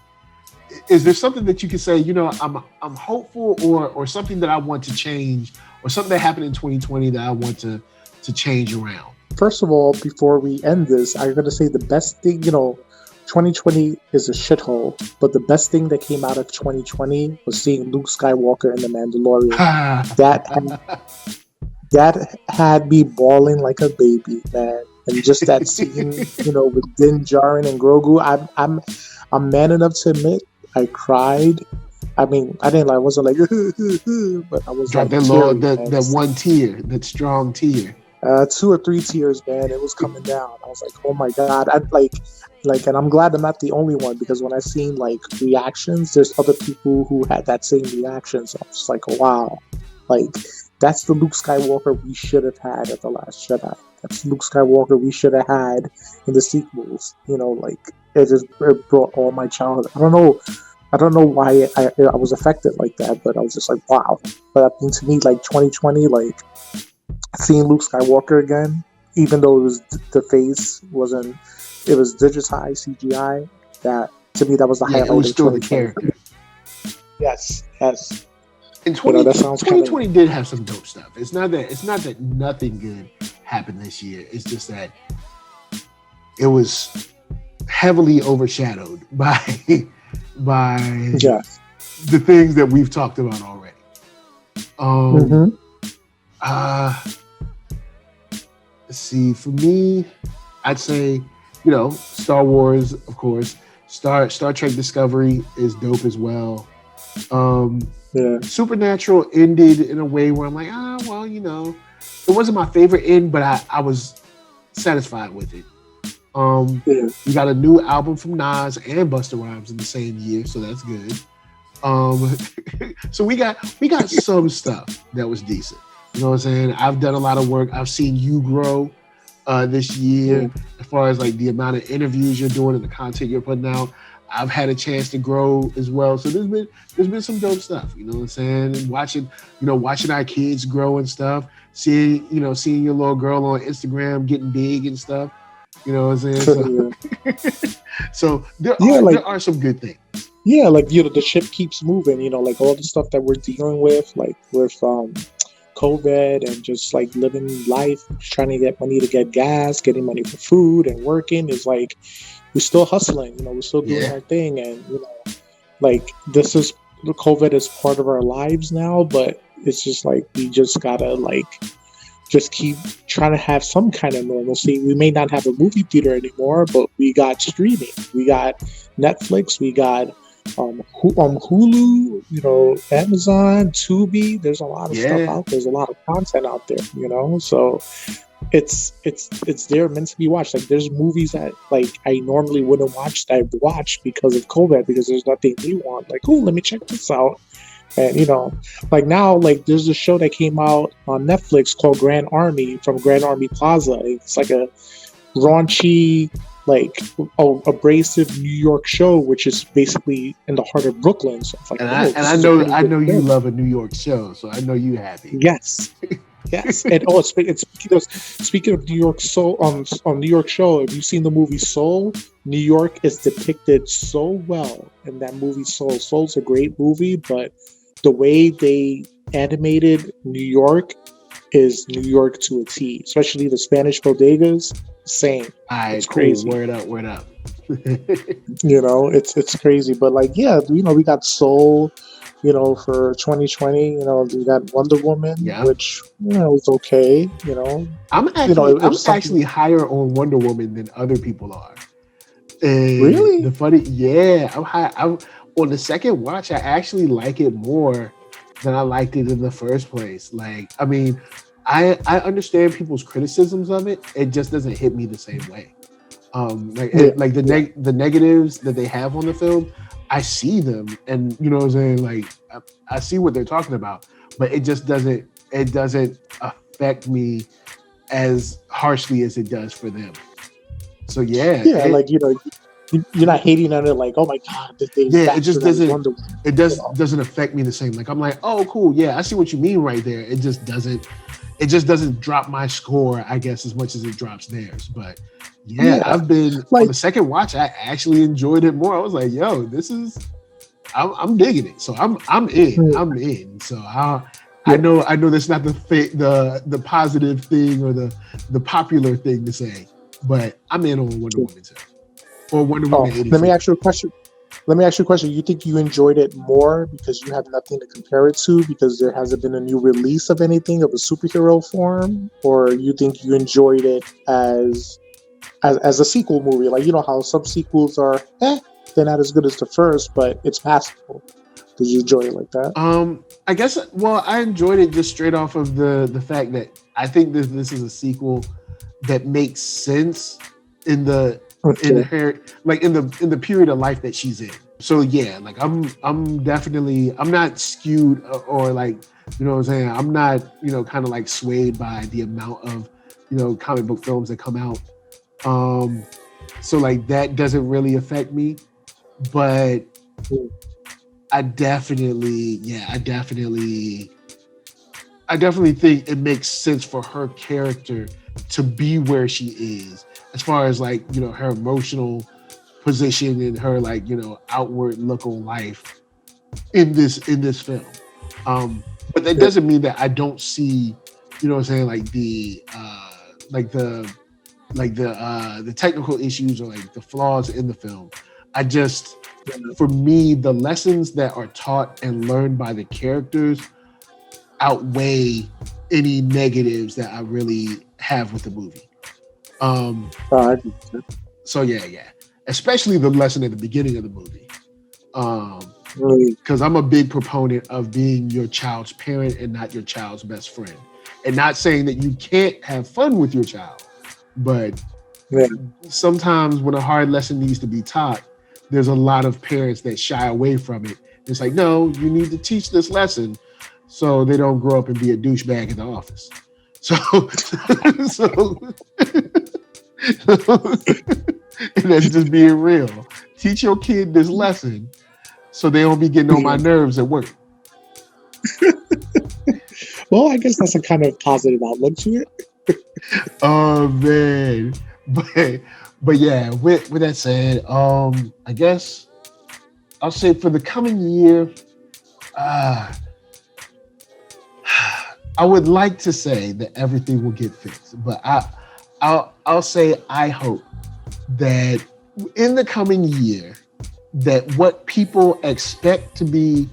Is there something that you can say, I'm hopeful, or something that I want to change, or something that happened in 2020 that I want to change around? First of all, before we end this, I'm going to say the best thing, 2020 is a shithole, but the best thing that came out of 2020 was seeing Luke Skywalker in The Mandalorian. That that had me bawling like a baby, man. And just that scene, with Din Djarin and Grogu, I'm man enough to admit I cried. I mean, I wasn't like, but I was drop like, that one tear, that strong tear. 2 or 3 tears, man. It was coming down. I was like, oh my god. I and I'm glad I'm not the only one, because when I seen like reactions, there's other people who had that same reaction. So I was just like, wow, like that's the Luke Skywalker we should have had at The Last Jedi. That's Luke Skywalker we should have had in the sequels. It brought all my childhood. I don't know why I was affected like that, but I was just like, wow. But I mean, to me, like 2020, like seeing Luke Skywalker again, even though it was the face wasn't, it was digitized CGI. That to me, that was the highlight. It was still the character. Yes. And 2020 did have some dope stuff. It's not that nothing good happened this year. It's just that it was heavily overshadowed by the things that we've talked about already. Let's see. For me, I'd say, Star Wars, of course. Star Trek Discovery is dope as well. Supernatural ended in a way where I'm like, it wasn't my favorite end, but I was satisfied with it. We got a new album from Nas and Busta Rhymes in the same year, so that's good. So we got some stuff that was decent. You know what I'm saying? I've done a lot of work. I've seen you grow this year, as far as like the amount of interviews you're doing and the content you're putting out. I've had a chance to grow as well. So there's been some dope stuff, you know what I'm saying? And watching our kids grow and stuff, seeing your little girl on Instagram getting big and stuff, you know what I'm saying? So there are some good things. Yeah, like the ship keeps moving, like all the stuff that we're dealing with, like with COVID and just like living life, trying to get money to get gas, getting money for food and working is like, we're still hustling, we're still doing our thing. And, like COVID is part of our lives now, but it's just like, we just gotta just keep trying to have some kind of normalcy. We may not have a movie theater anymore, but we got streaming, we got Netflix, we got Hulu, Amazon, Tubi. There's a lot of stuff out there. There's a lot of content out there, so it's there meant to be watched. Like there's movies that like I normally wouldn't watch that I've watched because of COVID, because there's nothing new on. Like, oh, let me check this out. And like now, like there's a show that came out on Netflix called Grand Army, from Grand Army Plaza. It's like a raunchy, like abrasive New York show, which is basically in the heart of Brooklyn. So it's like, I know you love a New York show, so I know you happy. Yes. And speaking of New York Soul, on New York show, have you seen the movie Soul? New York is depicted so well in that movie Soul. Soul's a great movie, but the way they animated New York is New York to a T, especially the Spanish bodegas. Same. It's crazy. Word up. It's crazy, but like, we got Soul, for 2020. We got Wonder Woman, which was okay. I'm actually higher on Wonder Woman than other people are. And really? The funny, I'm high. On the second watch, I actually like it more than I liked it in the first place. Like, I mean, I understand people's criticisms of it. It just doesn't hit me the same way. The negatives that they have on the film, I see them, and you know what I'm saying. Like, I see what they're talking about, but it just doesn't. It doesn't affect me as harshly as it does for them. So you're not hating on it. Like, oh my god, it just doesn't. It doesn't affect me the same. Like, I'm like, oh cool, I see what you mean right there. It just doesn't. It just doesn't drop my score, I guess, as much as it drops theirs. But I've been on the second watch. I actually enjoyed it more. I was like, yo, I'm digging it. So I'm in. I'm in. So I know that's not the positive thing or the popular thing to say, but I'm in on Wonder Woman too. or Wonder Oh, Woman 84. let me ask you a question. You think you enjoyed it more because you have nothing to compare it to because there hasn't been a new release of anything of a superhero form, or you think you enjoyed it as a sequel movie? Like, you know how some sequels are, they're not as good as the first, but it's passable. Did you enjoy it like that? I guess. Well, I enjoyed it just straight off of the fact that I think this is a sequel that makes sense in the in Okay. her like in the period of life that she's in. So yeah, like I'm definitely I'm not skewed or like, you know what I'm saying, I'm not, you know, kind of like swayed by the amount of, you know, comic book films that come out. So like that doesn't really affect me, but I definitely think it makes sense for her character to be where she is, as far as like, you know, her emotional position and her like, you know, outward look on life in this film. But that doesn't mean that I don't see, you know what I'm saying, like the technical issues or like the flaws in the film. I just, for me, the lessons that are taught and learned by the characters outweigh any negatives that I really have with the movie. So yeah. Especially the lesson at the beginning of the movie. Because I'm a big proponent of being your child's parent and not your child's best friend. And not saying that you can't have fun with your child, but sometimes when a hard lesson needs to be taught, there's a lot of parents that shy away from it. It's like, no, you need to teach this lesson so they don't grow up and be a douchebag in the office. So and that's just being real. Teach your kid this lesson so they don't be getting on my nerves at work. Well, I guess that's a kind of positive outlook to it. Oh man. But yeah, with that said, I guess I'll say for the coming year, I would like to say that everything will get fixed, but I'll say I hope that in the coming year that what people expect to be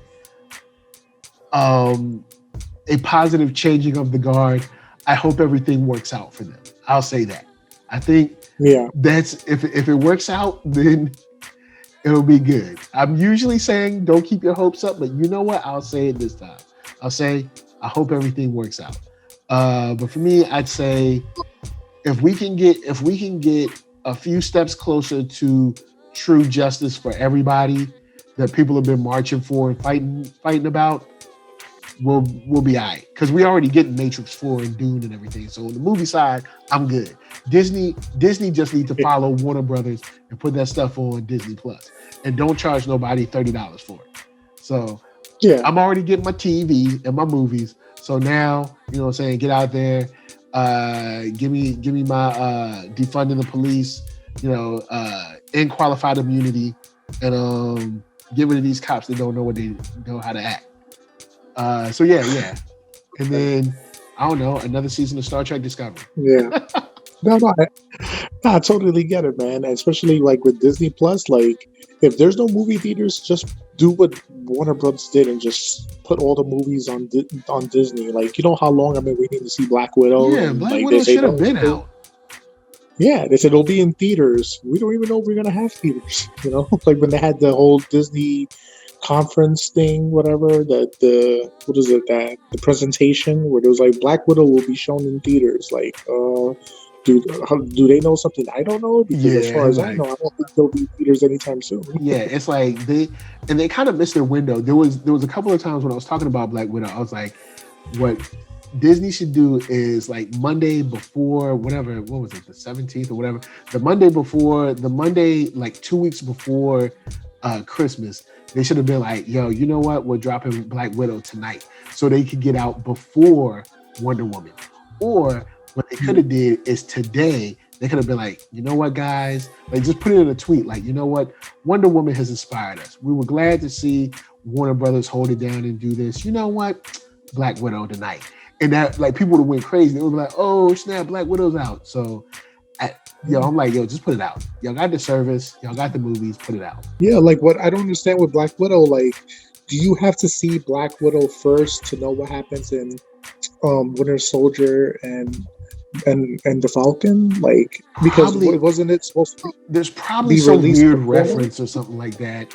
a positive changing of the guard, I hope everything works out for them. I'll say that. I think that's if it works out, then it'll be good. I'm usually saying don't keep your hopes up, but you know what? I'll say it this time. I'll say I hope everything works out. But for me, I'd say if we can get a few steps closer to true justice for everybody that people have been marching for and fighting about, we'll be all right. Because we already getting Matrix 4 and Dune and everything. So on the movie side, I'm good. Disney just need to follow Warner Brothers and put that stuff on Disney Plus. And don't charge nobody $30 for it. So I'm already getting my TV and my movies. So now, you know what I'm saying, get out there, give me my defunding the police, you know, end qualified immunity, and get rid of these cops that don't know how to act. So yeah. And then I don't know, another season of Star Trek Discovery. Yeah. No, I totally get it, man. Especially like with Disney Plus, like if there's no movie theaters, just do what Warner Brothers did and just put all the movies on Disney. Like, you know how long I've been waiting to see Black Widow? Yeah, Black Widow should have been out. Yeah, they said it'll be in theaters. We don't even know if we're gonna have theaters. You know, like when they had the whole Disney conference thing, whatever, the presentation where there was like Black Widow will be shown in theaters. Like, do they know something I don't know? Because as far as I know, I don't think they'll be in theaters anytime soon. Yeah, it's like they kind of missed their window. There was a couple of times when I was talking about Black Widow, I was like, what Disney should do is like Monday before whatever, what was it, the 17th or whatever, the Monday like 2 weeks before Christmas, they should have been like, yo, you know what, we're dropping Black Widow tonight, so they could get out before Wonder Woman. Or what they could have did is today they could have been like, you know what, guys, like just put it in a tweet, like, you know what, Wonder Woman has inspired us. We were glad to see Warner Brothers hold it down and do this. You know what, Black Widow tonight. And that, like, people would have went crazy. They would be like, oh snap, Black Widow's out. So yo, I'm like, yo, just put it out. Y'all got the service, y'all got the movies, put it out. Yeah, like what I don't understand with Black Widow, like, do you have to see Black Widow first to know what happens in Winter Soldier and the Falcon? Like, because Probably wasn't it supposed to there's probably be some released weird before? reference or something like that.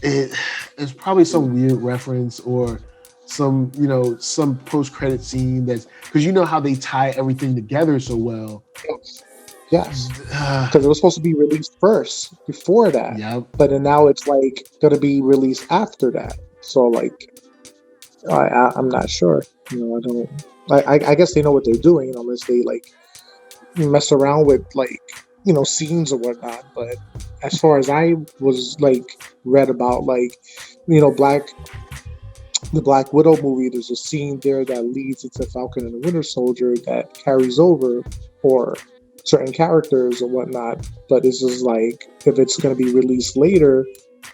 It's probably some weird reference or some, you know, some post-credit scene that's because you know how they tie everything together so well. Yes, because it was supposed to be released first before that, Yep. but then now it's like gonna be released after that. So like, I'm not sure. You know, I don't. I guess they know what they're doing, unless they like mess around with like, you know, scenes or whatnot. But as far as I was like read about, like, you know, the Black Widow movie, there's a scene there that leads into Falcon and the Winter Soldier that carries over for certain characters and whatnot. But it's just like, if it's going to be released later,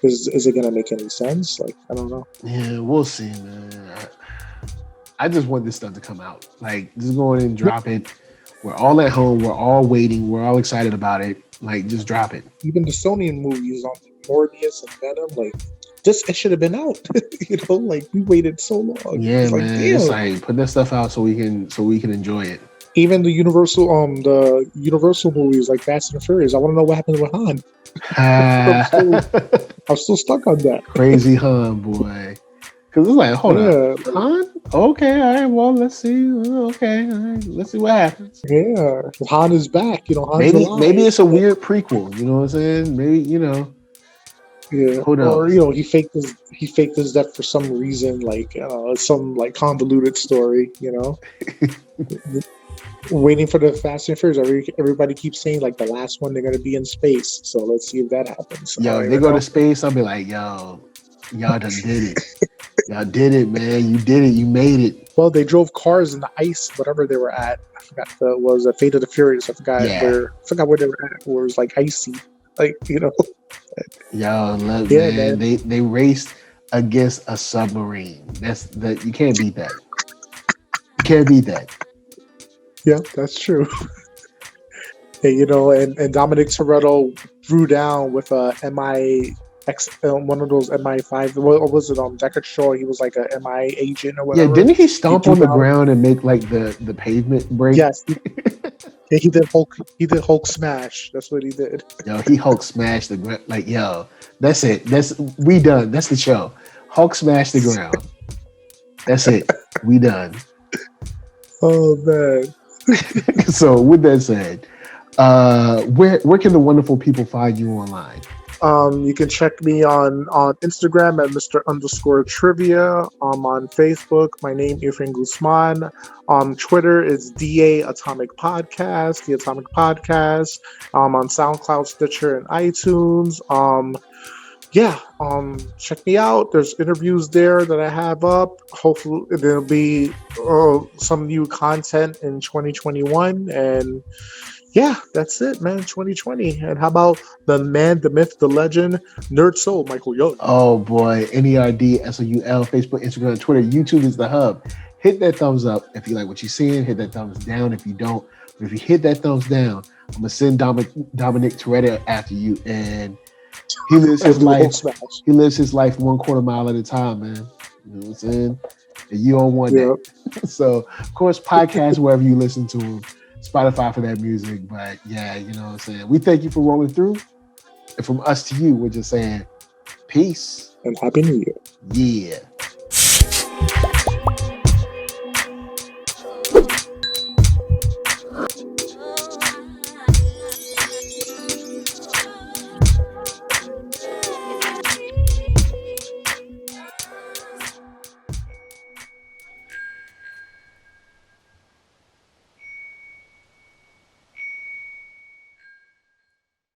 is it going to make any sense? Like, I don't know. Yeah, we'll see, man. I just want this stuff to come out. Like, just go in and drop it. We're all at home. We're all waiting. We're all excited about it. Like, just drop it. Even the Sony movies on Morbius and Venom, like, it should have been out. You know, like, we waited so long. Yeah, it's man. like, damn. It's like, put that stuff out so we can enjoy it. Even the Universal movies like Fast and Furious, I want to know what happened with Han. I'm still stuck on that. Crazy Han, boy. Because it's like, hold on, Han? Okay, all right, well, let's see. Okay, all right, let's see what happens. Yeah, Han is back. You know, Han's alive. Maybe it's a weird prequel. You know what I'm saying? Maybe, you know. Yeah, who knows? Or, you know, he faked his death for some reason, like some like convoluted story. You know, waiting for the Fast and Furious. Everybody keeps saying like the last one they're gonna be in space. So let's see if that happens. Yo, if they go to space, I'll be like, y'all done did it. Y'all did it, man. You did it. You made it. Well, they drove cars in the ice, whatever they were at. I forgot was a Fate of the Furious. I forgot where they were at. Where it was like icy, like, you know. Yo, look, man. They raced against a submarine. You can't beat that. You can't beat that. Yeah, that's true. Hey, you know, and Dominic Toretto threw down with a one of those MI5. What was it? Deckard Shaw. He was like a MI agent or whatever. Yeah, didn't he stomp on the ground and make like the pavement break? Yes. Yeah, he did Hulk smash. That's what he did. Yo, he Hulk smashed the ground. Like, yo, that's it. We done. That's the show. Hulk smashed the ground. That's it. We done. Oh man. So with that said, where can the wonderful people find you online? You can check me on Instagram at Mr_Trivia. On Facebook, my name Efren Guzman. On Twitter, it's DA Atomic Podcast, the Atomic Podcast. On SoundCloud, Stitcher, and iTunes. Check me out. There's interviews there that I have up. Hopefully there'll be some new content in 2021, and yeah, that's it, man. 2020. And how about the man, the myth, the legend, NERDSoul, Michael Young? Oh boy, NERDSoul, Facebook, Instagram, Twitter, YouTube is the hub. Hit that thumbs up if you like what you're seeing. Hit that thumbs down if you don't. But if you hit that thumbs down, I'm gonna send Dominic Toretto after you, and he lives his life. He lives his life 1/4 mile at a time, man. You know what I'm saying? And you don't want that. So, of course, podcast wherever you listen to them. Spotify for that music, but yeah, you know what I'm saying? We thank you for rolling through. And from us to you, we're just saying peace. And Happy New Year. Yeah.